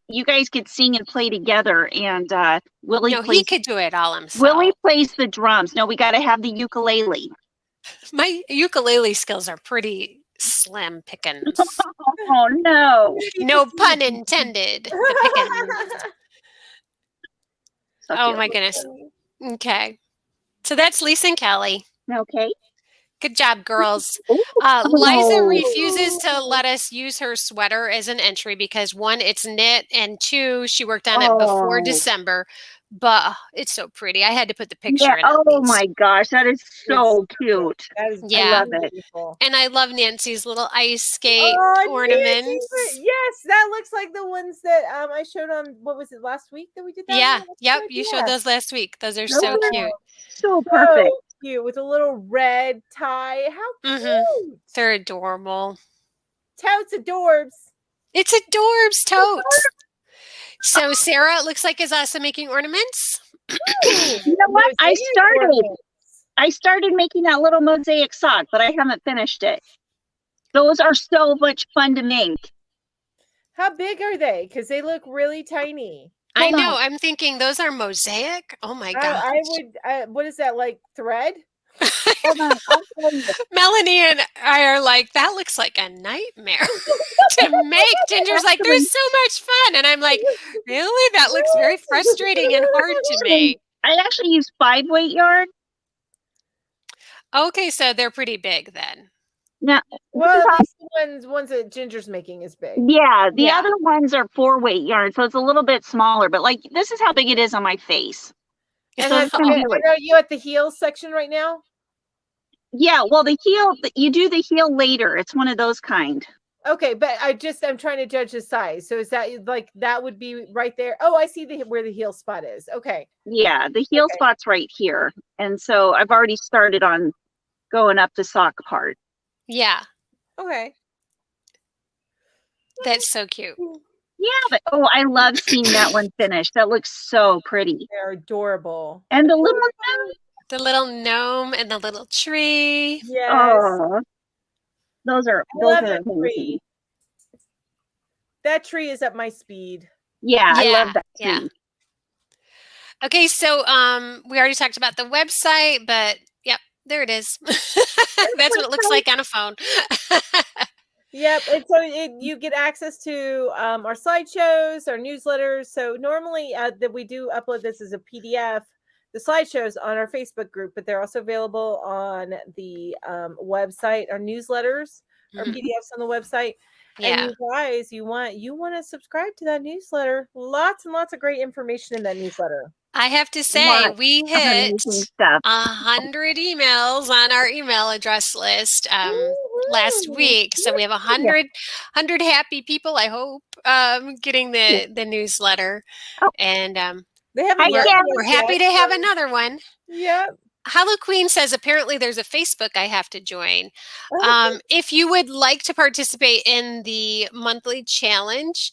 you guys could sing and play together. And Willie No, plays. he could do it all himself. Willie plays the drums. No, we got to have the ukulele. My ukulele skills are pretty slim pickings. Oh no! No pun intended. The pickings. So Oh cute. my goodness. Okay. So that's Lisa and Kelly. Okay. Good job, girls. Ooh. Liza Oh. refuses to let us use her sweater as an entry because one, it's knit, and two, she worked on it before Oh. December. But it's so pretty. I had to put the picture Yeah. in. At Oh least. my gosh, that is so cute. That is Yeah. beautiful. And I love Nancy's little ice skate Oh, ornaments. Nancy, yes, that looks like the ones that I showed on. What was it last week that we did that? Yeah. one? Yep. Yeah. You showed those last week. Those are Those so are cute. So perfect. So cute with a little red tie. How Mhm. cute! They're adorable. Totes adorbs. It's adorbs, totes. So Sarah, it looks like, is also making ornaments. You know what? I started making that little mosaic sock, but I haven't finished it. Those are so much fun to make. How big are they? Because they look really tiny. I Hold know. on. I'm thinking those are mosaic. Oh my gosh. I would. What is that like? Thread? Hold on, I'll show you. Melanie and I are like, that looks like a nightmare to make. Ginger's like, there's so much fun. And I'm like, really? That looks very frustrating and hard to make. I actually use 5-weight yarn. Okay, so they're pretty big then. Now, Well, at least the ones that Ginger's making is big. yeah, the Yeah. other ones are 4-weight yarn, so it's a little bit smaller. But like, this is how big it is on my face. And So it's gonna be like, are you at the heels section right now? yeah. Well, the heel, you do the heel later. It's one of those kind. Okay, but I'm trying to judge the size. So is that like that would be right there? Oh, I see where the heel spot is. Okay. Yeah, the heel spot's right here, and so I've already started on going up the sock part. Yeah, Okay. that's so cute. Yeah, but oh, I love seeing that one finished. That looks so pretty. They're adorable. And the little The little gnome and the little tree. Yes. oh, those are I love that amazing. tree. That tree is at my speed. Yeah, I Yeah, love that yeah. tree. Okay, so we already talked about the website, but yep, there it is. That's what it looks like on a phone. Yep, and so you get access to our slideshows, our newsletters. So normally that we do upload this as a PDF, the slideshows on our Facebook group, but they're also available on the website. Our newsletters, our PDFs on the website. Yeah. And you guys, you want to subscribe to that newsletter. Lots and lots of great information in that newsletter. I have to say, Lots we of hit amazing stuff. 100 emails on our email address list last week. So we have 100 happy people, I hope, getting the newsletter. Oh. And They haven't we're happy to have another one. Yeah. Hello Queen says apparently there's a Facebook I have to join. If you would like to participate in the monthly challenge,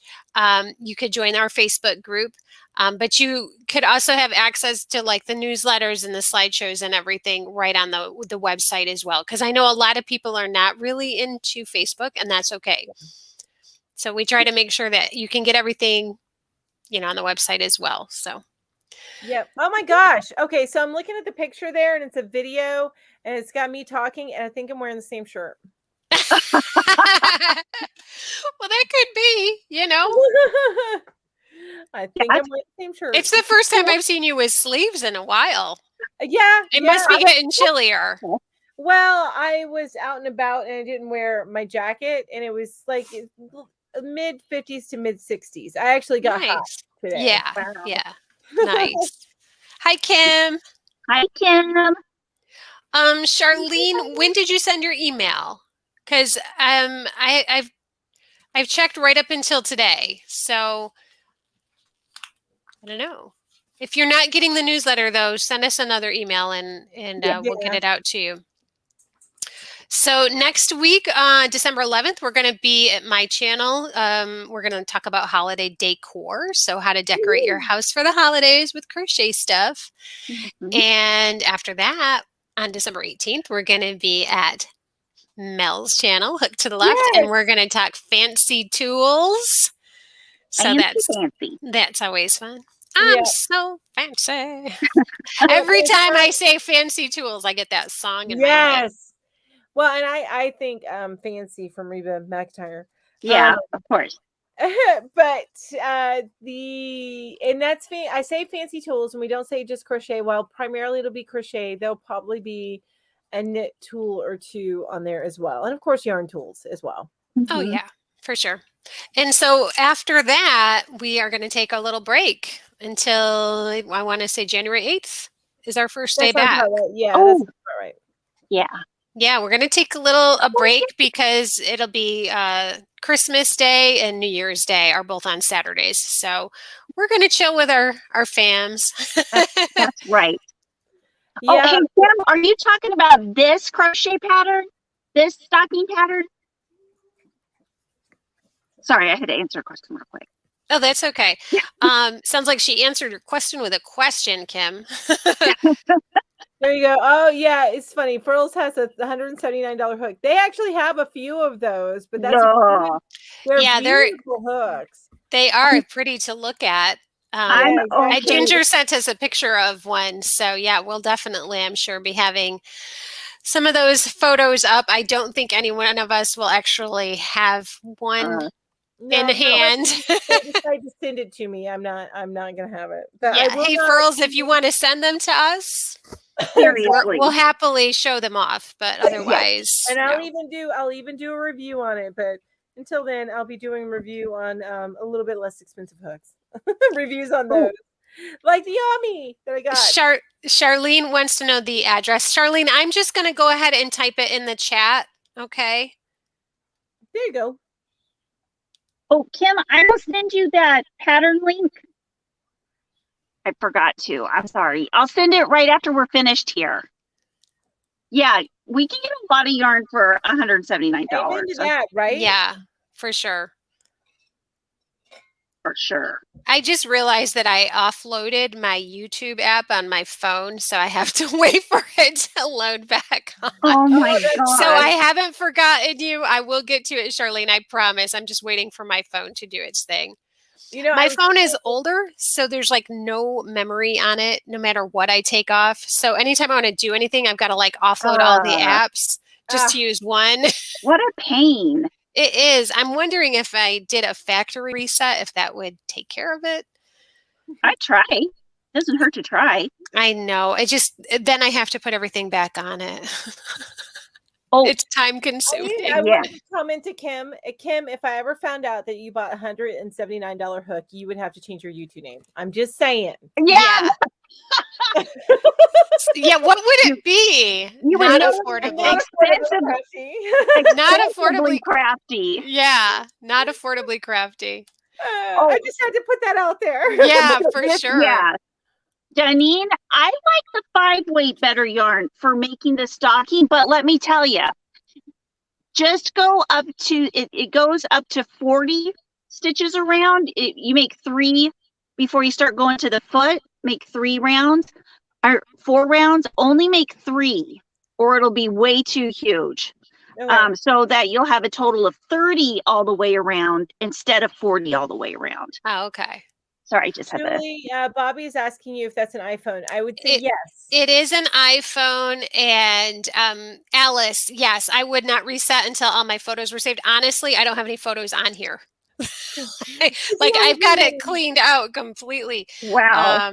you could join our Facebook group. But you could also have access to like the newsletters and the slideshows and everything right on the website as well. Because I know a lot of people are not really into Facebook, and that's okay. So we try to make sure that you can get everything, on the website as well. So. Yep. Oh my gosh. Okay, so I'm looking at the picture there, and it's a video, and it's got me talking, and I think I'm wearing the same shirt. Well, that could be, I think I'm wearing the same shirt. It's the first time I've seen you with sleeves in a while. Yeah. It must be getting chillier. Well, I was out and about, and I didn't wear my jacket, and it was like mid 50s to mid 60s. I actually got hot today. Yeah. Wow. Yeah. Nice. Hi, Kim. Hi, Kim. Charlene, when did you send your email? Because I've checked right up until today, so I don't know. If you're not getting the newsletter, though, send us another email and we'll get it out to you. So next week, December 11th, we're going to be at my channel. We're going to talk about holiday decor. So how to decorate your house for the holidays with crochet stuff. And after that, on December 18th, we're going to be at Mel's channel, Hook to the Left, and we're going to talk fancy tools. So that's always fun. I'm so fancy. Every time I say fancy tools, I get that song in my head. Well, and I think fancy from Reba McEntire. Yeah, of course. But I say fancy tools, and we don't say just crochet. Well, primarily it'll be crochet. There'll probably be a knit tool or two on there as well, and of course yarn tools as well. Oh yeah, for sure. And so after that, we are going to take a little break until I want to say January 8th is our first day back. Yeah, that's right. Yeah. Yeah, we're going to take a break because it'll be Christmas Day and New Year's Day are both on Saturdays. So we're going to chill with our fams. That's right. Yeah. Oh, hey, Kim, are you talking about this crochet pattern? This stocking pattern? Sorry, I had to answer a question real quick. Oh, that's okay. Sounds like she answered your question with a question, Kim. There you go. Oh, yeah. It's funny. Furls has a $179 hook. They actually have a few of those, but that's they're beautiful hooks. They are pretty to look at. I'm okay. Ginger sent us a picture of one. So yeah, we'll definitely, I'm sure, be having some of those photos up. I don't think any one of us will actually have one in hand. Decide to send it to me. I'm not gonna have it. But yeah. Hey, Furls, if you want to send them to us, we'll happily show them off. But otherwise, and I'll even do a review on it. But until then, I'll be doing a review on a little bit less expensive hooks. Reviews on those, like the Ami that I got. Charlene wants to know the address. Charlene, I'm just going to go ahead and type it in the chat. Okay. There you go. Oh, Kim, I will send you that pattern link. I forgot to. I'm sorry. I'll send it right after we're finished here. Yeah, we can get a lot of yarn for $179. That, right? Yeah, for sure. For sure. I just realized that I offloaded my YouTube app on my phone, so I have to wait for it to load back on. Oh my God. So I haven't forgotten you. I will get to it, Charlene. I promise. I'm just waiting for my phone to do its thing. You know, my phone is older, so there's like no memory on it, no matter what I take off. So anytime I want to do anything, I've got to like offload all the apps just to use one. What a pain. It is. I'm wondering if I did a factory reset, if that would take care of it. I'd try. Doesn't hurt to try. I know. Then I have to put everything back on it. Oh, it's time consuming. I want to comment to Kim. Kim, if I ever found out that you bought a $179 hook, you would have to change your YouTube name. I'm just saying. Yeah. Yeah, what would it be? Not affordably not affordably crafty. Yeah, not affordably crafty. I just had to put that out there. Yeah, for sure. Yeah. Janine, I like the 5-weight better yarn for making the stocking, but let me tell you, just go up to, it goes up to 40 stitches around. You make 3 before you start going to the foot, make 3 rounds, or 4 rounds, only make 3, or it'll be way too huge. Okay. So that you'll have a total of 30 all the way around instead of 40 all the way around. Oh, okay. Sorry, I just had Julie, Bobby is asking you if that's an iPhone. I would say yes. It is an iPhone. And Alice, yes, I would not reset until all my photos were saved. Honestly, I don't have any photos on here. Like I've got it cleaned out completely. Wow.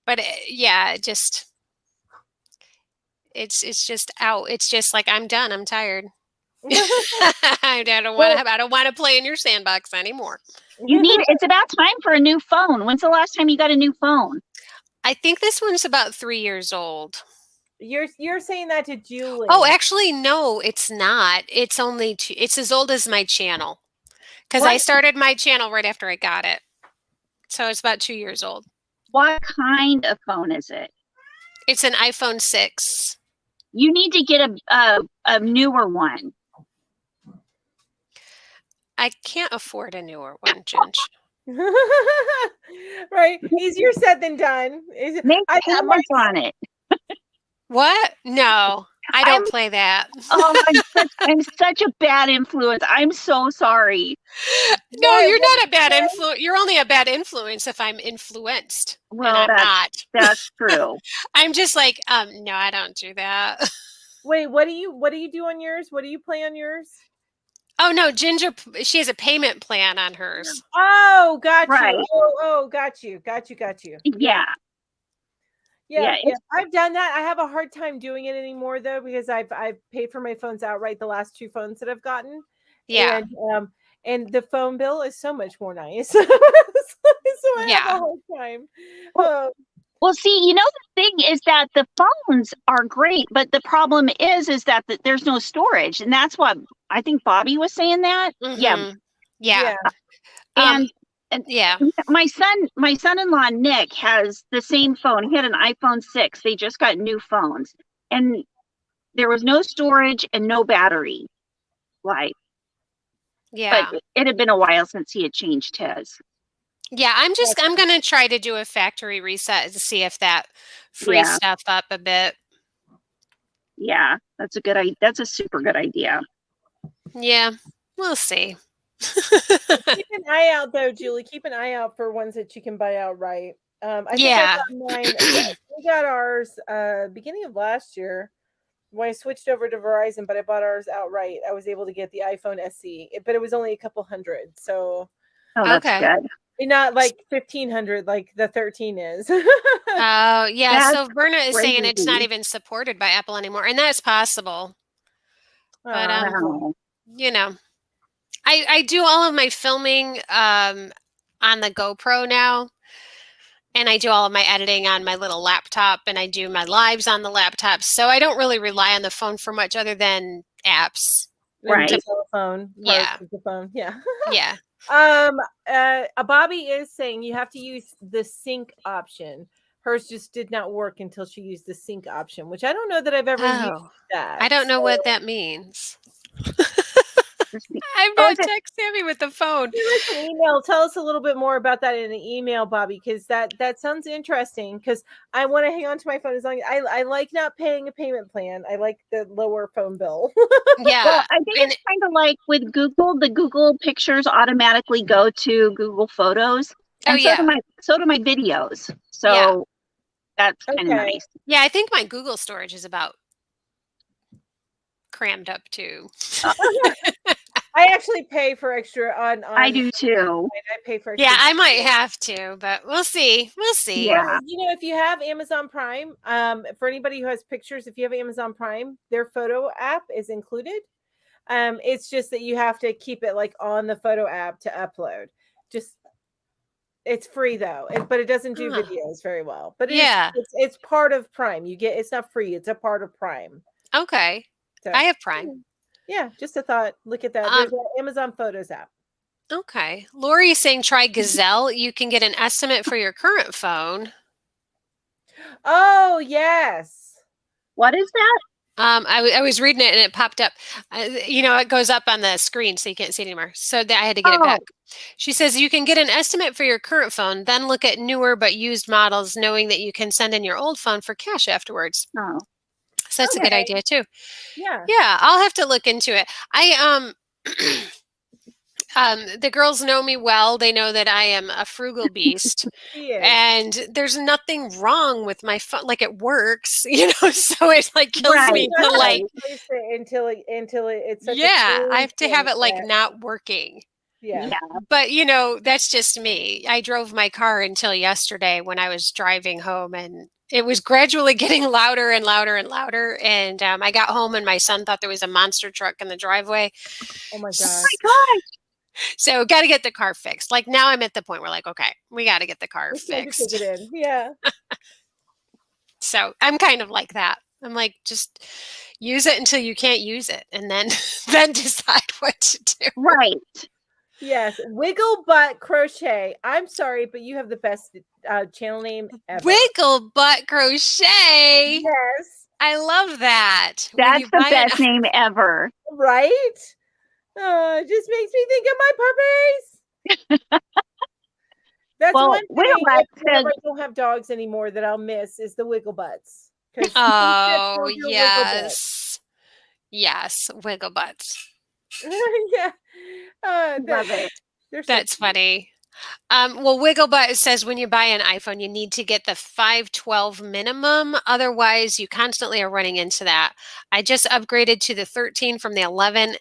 But yeah, it's just out. It's just like, I'm done. I'm tired. I don't want to play in your sandbox anymore. It's about time for a new phone. When's the last time you got a new phone? I think this one's about 3 years old. You're saying that to Julie. Oh, actually, no, it's not. It's only it's as old as my channel. Because I started my channel right after I got it. So it's about 2 years old. What kind of phone is it? It's an iPhone 6. You need to get a newer one. I can't afford a newer one, Ginge. Right. Easier said than done. Make payments on it. What? No, I don't play that. Oh, I'm such a bad influence. I'm so sorry. No, you're not a bad influence. You're only a bad influence if I'm influenced. Well, I'm not. That's true. I'm just like, no, I don't do that. Wait, what do you do on yours? What do you play on yours? Oh no, Ginger, she has a payment plan on hers. Oh, got right. You. Oh, got you. Yeah. Yeah, I've done that. I have a hard time doing it anymore though, because I've paid for my phones outright, the last 2 phones that I've gotten. Yeah. And the phone bill is so much more nice. So I have a hard time. Well, see, the thing is that the phones are great, but the problem is that there's no storage, and that's what I think Bobby was saying that. Mm-hmm. Yeah. And yeah, my son-in-law Nick has the same phone. He had an iPhone 6. They just got new phones, and there was no storage and no battery life. Yeah, but it had been a while since he had changed his. Yeah, I'm going to try to do a factory reset to see if that frees stuff up a bit. Yeah, that's a super good idea. Yeah, we'll see. Keep an eye out though, Julie. Keep an eye out for ones that you can buy outright. I think I Yeah. got mine. We got ours beginning of last year when I switched over to Verizon, but I bought ours outright. I was able to get the iPhone SE, but it was only a couple hundred. So Oh, that's Okay. good. not like 1,500 like the 13 is. Oh, yeah. That's So Berna is saying it's not crazy. even supported by Apple anymore, and that's possible. But Wow. you know, I do all of my filming on the GoPro now, and I do all of my editing on my little laptop, and I do my lives on the laptop. So I don't really rely on the phone for much other than apps. Right. The telephone Yeah. parts of the phone. Yeah. Yeah. Bobby is saying you have to use the sync option. Hers just did not work until she used the sync option, which I don't know that I've ever used Oh, that. I don't know So what that means. I'm Oh, not is it- tech savvy with the phone. give us an email. Tell us a little bit more about that in an email, Bobby, because that sounds interesting. Because I want to hang on to my phone as long as I like not paying a payment plan. I like the lower phone bill. Yeah. Well, I think And it's kind of like with Google. The Google pictures automatically go to Google Photos, and so yeah. do my videos. So Yeah. that's kind of Okay. nice. Yeah, I think my Google storage is about crammed up too. I actually pay for extra on I do too. I pay for extra. Yeah, I might have to, but we'll see. We'll see. Yeah. You know, if you have Amazon Prime, for anybody who has pictures, if you have Amazon Prime, their photo app is included. It's just that you have to keep it like on the photo app to upload. Just it's free though, but it doesn't do Huh. videos very well. But Yeah. it's part of Prime. It's not free, it's a part of Prime. Okay. So I have Prime. yeah, just a thought. Look at that. There's an Amazon Photos app. Okay. Lori is saying try Gazelle. You can get an estimate for your current phone. Oh yes. What is that? I was reading it and it popped up. It goes up on the screen so you can't see it anymore. So I had to get it back. She says you can get an estimate for your current phone, then look at newer but used models, knowing that you can send in your old phone for cash afterwards. Oh, So that's a good idea too. Yeah. Yeah, I'll have to look into it. The girls know me well. They know that I am a frugal beast. And there's nothing wrong with my phone. Like it works, so it like kills me to like replace it until it's such I have to have it like not working. Yeah. But that's just me. I drove my car until yesterday when I was driving home, and it was gradually getting louder and louder and louder. And I got home and my son thought there was a monster truck in the driveway. Oh my oh gosh. my gosh. So got to get the car fixed. Like now I'm at the point where like, okay, we got to get the car It's time to fixed. take it in. Yeah. So I'm kind of like that. I'm like, just use it until you can't use it, and then decide what to do. Right. Yes. Wiggle Butt Crochet. I'm sorry, but you have the best channel name ever. Wiggle Butt Crochet. Yes. I love that. That's the best name ever. Right? It just makes me think of my puppies. That's Well, one thing Wigglebutt whenever I don't have dogs anymore that I'll miss is the Wiggle Butts. Oh, yes. Yes, Wiggle Butts. Yeah. Love it. That's funny. Well, Wigglebutt says when you buy an iPhone, you need to get the 512 minimum. Otherwise, you constantly are running into that. I just upgraded to the 13 from the 11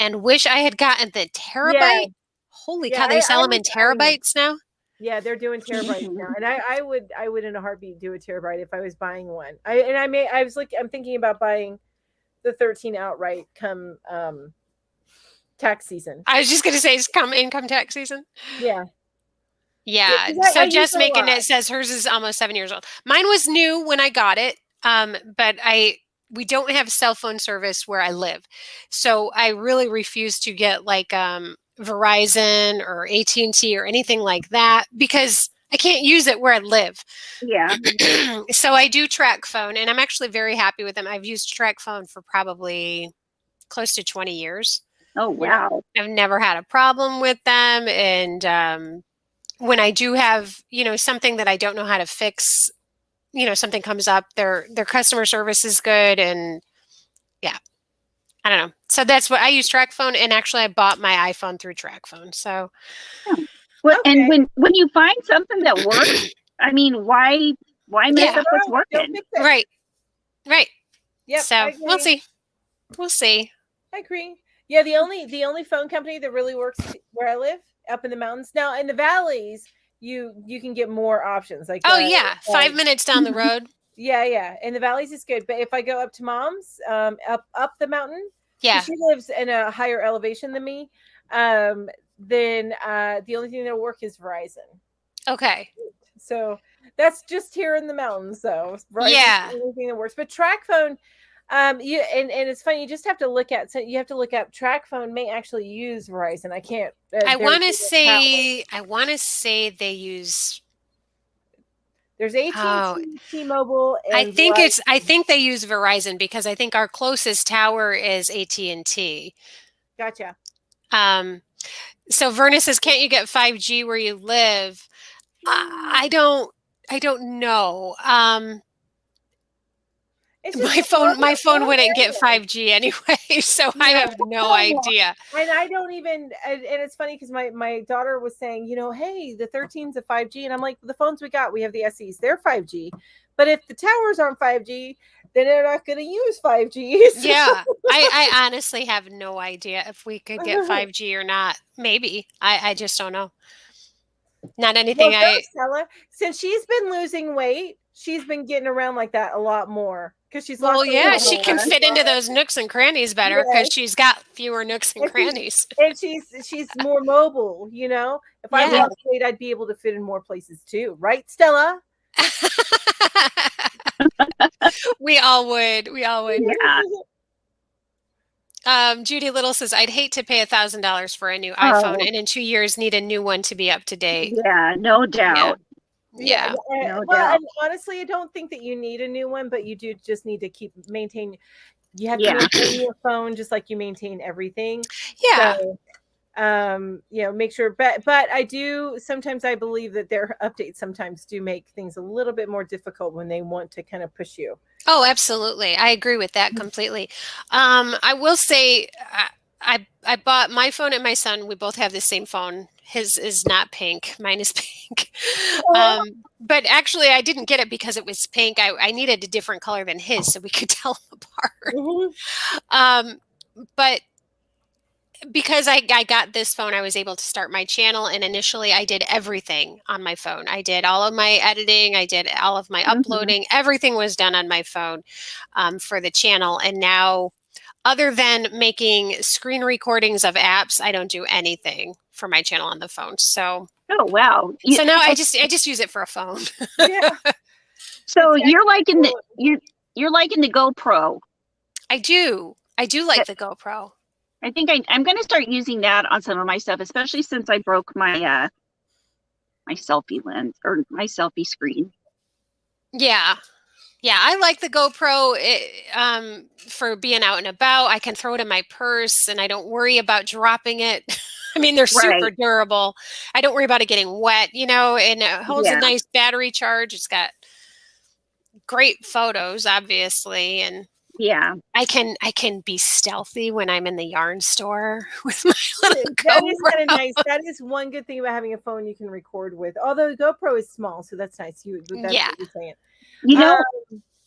and wish I had gotten the terabyte. Yeah. Holy cow, they sell them in terabytes now? Yeah, they're doing terabytes now. And I would in a heartbeat do a terabyte if I was buying one. I'm thinking about buying the 13 outright come tax season. I was just going to say it's income tax season. Yeah. Yeah. So just making it says hers is almost 7 years old. Mine was new when I got it. But we don't have cell phone service where I live. So I really refuse to get like Verizon or AT&T or anything like that because I can't use it where I live. Yeah. So I do track phone, and I'm actually very happy with them. I've used track phone for probably close to 20 years. Oh, wow. I've never had a problem with them. And when I do have, something that I don't know how to fix, something comes up, their customer service is good. And yeah, I don't know. So that's what I use, track phone. And actually I bought my iPhone through track phone. So Well, Okay. and when you find something that works, I mean, why mess Yeah. up what's Don't working? fix it. Right. Right. Yep. I So agree. we'll see. We'll see. I agree. Yeah, the only phone company that really works where I live, up in the mountains. Now in the valleys, you can get more options. Like Oh yeah, 5 minutes down the road. yeah. In the valleys it's good. But if I go up to mom's, up the mountain, Yeah. because she lives in a higher elevation than me, then the only thing that'll work is Verizon. Okay. So that's just here in the mountains. So Verizon's Yeah. the only thing that works. But track phone, you and it's funny. You just have to look at. So you have to look up. Track phone may actually use Verizon. I can't. I want to say they use. There's AT&T, Oh, T-Mobile, and I think they use Verizon because I think our closest tower is AT&T. Gotcha. So Verna says, "Can't you get 5G where you live?" I don't know. It's just My phone wouldn't get 5G anyway, so I have no idea. And I don't even. And it's funny because my daughter was saying, hey, the 13's a 5G, and I'm like, the phones we got, we have the SEs, they're 5G, but if the towers aren't 5G, then they're not going to use 5G. So. Yeah, I honestly have no idea if we could get 5G or not. Maybe I just don't know. Not anything. Stella, since she's been losing weight, she's been getting around like that a lot more because she's. Well, yeah, she can fit into those nooks and crannies better because she's got fewer nooks and crannies. And she's more mobile. If I lost weight, I'd be able to fit in more places too, right, Stella? We all would. Yeah. Judy Little says, "I'd hate to pay $1,000 for a new iPhone, and in 2 years need a new one to be up to date." Yeah, no doubt. Yeah. No doubt. And honestly, I don't think that you need a new one, but you do just need to maintain. You have to maintain your phone just like you maintain everything. Yeah. So, make sure. But I do sometimes. I believe that their updates sometimes do make things a little bit more difficult when they want to kind of push you. Oh, absolutely. I agree with that completely. I will say I bought my phone and my son. We both have the same phone. His is not pink. Mine is pink. But actually, I didn't get it because it was pink. I needed a different color than his so we could tell them apart. But because I got this phone, I was able to start my channel. And initially, I did everything on my phone. I did all of my editing. I did all of my uploading. Everything was done on my phone for the channel. And now, other than making screen recordings of apps, I don't do anything for my channel on the phone. So, oh wow! So now I just use it for a phone. Yeah. So you're liking you're liking the GoPro. I do like the GoPro. I think I'm going to start using that on some of my stuff, especially since I broke my my selfie lens or my selfie screen. Yeah. Yeah, I like the GoPro for being out and about. I can throw it in my purse and I don't worry about dropping it. I mean, they're super durable. I don't worry about it getting wet, and it holds a nice battery charge. It's got great photos, obviously, and I can be stealthy when I'm in the yarn store with my little GoPro. That is kind of nice. That is one good thing about having a phone you can record with. Although GoPro is small, so that's nice. That's what you're saying.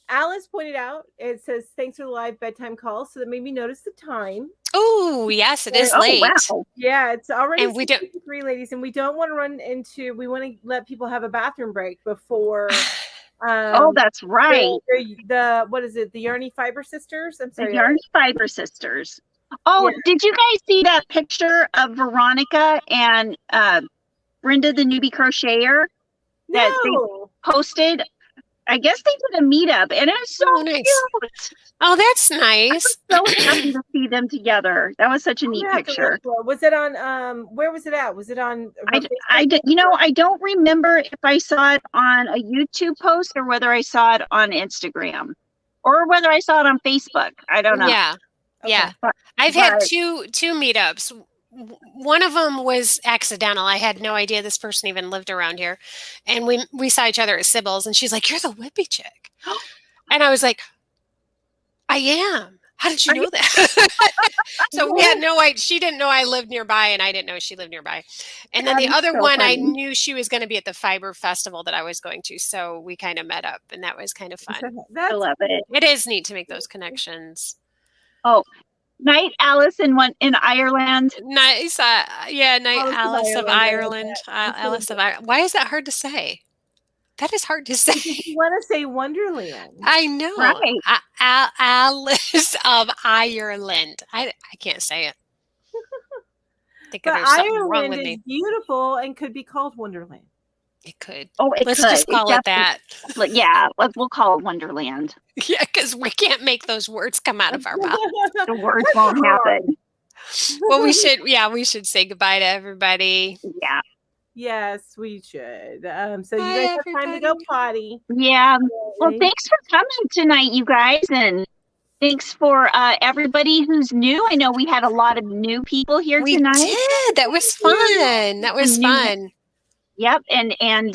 Alice pointed out, it says, "Thanks for the live bedtime call." So that made me notice the time. Oh, yes, it is late. Wow. Yeah, it's already and we don't 3 ladies, and we don't want to run into. We want to let people have a bathroom break before. Oh, that's right. The what is it? The Yarny Fiber Sisters. I'm sorry. The Yarny Fiber Sisters. Oh, did you guys see that picture of Veronica and Brenda, the newbie crocheter, that they posted? I guess they did a meetup, and it was so nice. cute. Oh, that's nice. I was so happy to see them together. That was such a neat picture. Was it on? Where was it at? Was it on? I don't remember if I saw it on a YouTube post or whether I saw it on Instagram or whether I saw it on Facebook. I don't know. Yeah, yeah. I've had two meetups. One of them was accidental. I had no idea this person even lived around here. And we saw each other at Sybil's and she's like, "You're the Whippy chick." And I was like, "I am. How did you know that? So we had no idea. She didn't know I lived nearby, and I didn't know she lived nearby. And then That the is other so one, I funny. knew she was going to be at the fiber festival that I was going to. So we kind of met up, and that was kind of fun. I That's love it. It is neat to make those connections. Oh, night Alice in Ireland. Nice. Yeah, night Alice of Alice of Ireland, I like Ireland. that. Alice of Ireland. Why is that hard to say? That is hard to say. you want to say Wonderland. I know. Right. Alice of Ireland. I can't say it. I think But there's something wrong Ireland with is me. beautiful and could be called Wonderland. It could. Oh, it Let's could. just call it that. Yeah, we'll call it Wonderland. Yeah, because we can't make those words come out of our mouth. The words won't happen. Well, we should say goodbye to everybody. Yeah. Yes, we should. So you Bye, guys have time to go everybody. potty. Yeah. Well, thanks for coming tonight, you guys, and thanks for everybody who's new. I know we had a lot of new people here We tonight. did. That was fun. That was fun. Yep, and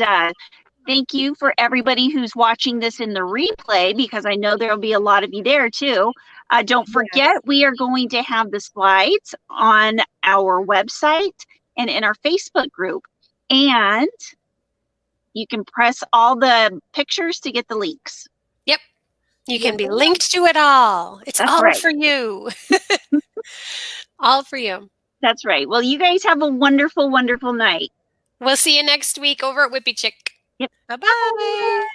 thank you for everybody who's watching this in the replay, because I know there'll be a lot of you there too. Don't forget, we are going to have the slides on our website and in our Facebook group, and you can press all the pictures to get the links. Yep. You can be linked to it all. It's That's all right. for you. All for you. That's right. Well, you guys have a wonderful, wonderful night. We'll see you next week over at Whippy Chick. Yep. Bye-bye.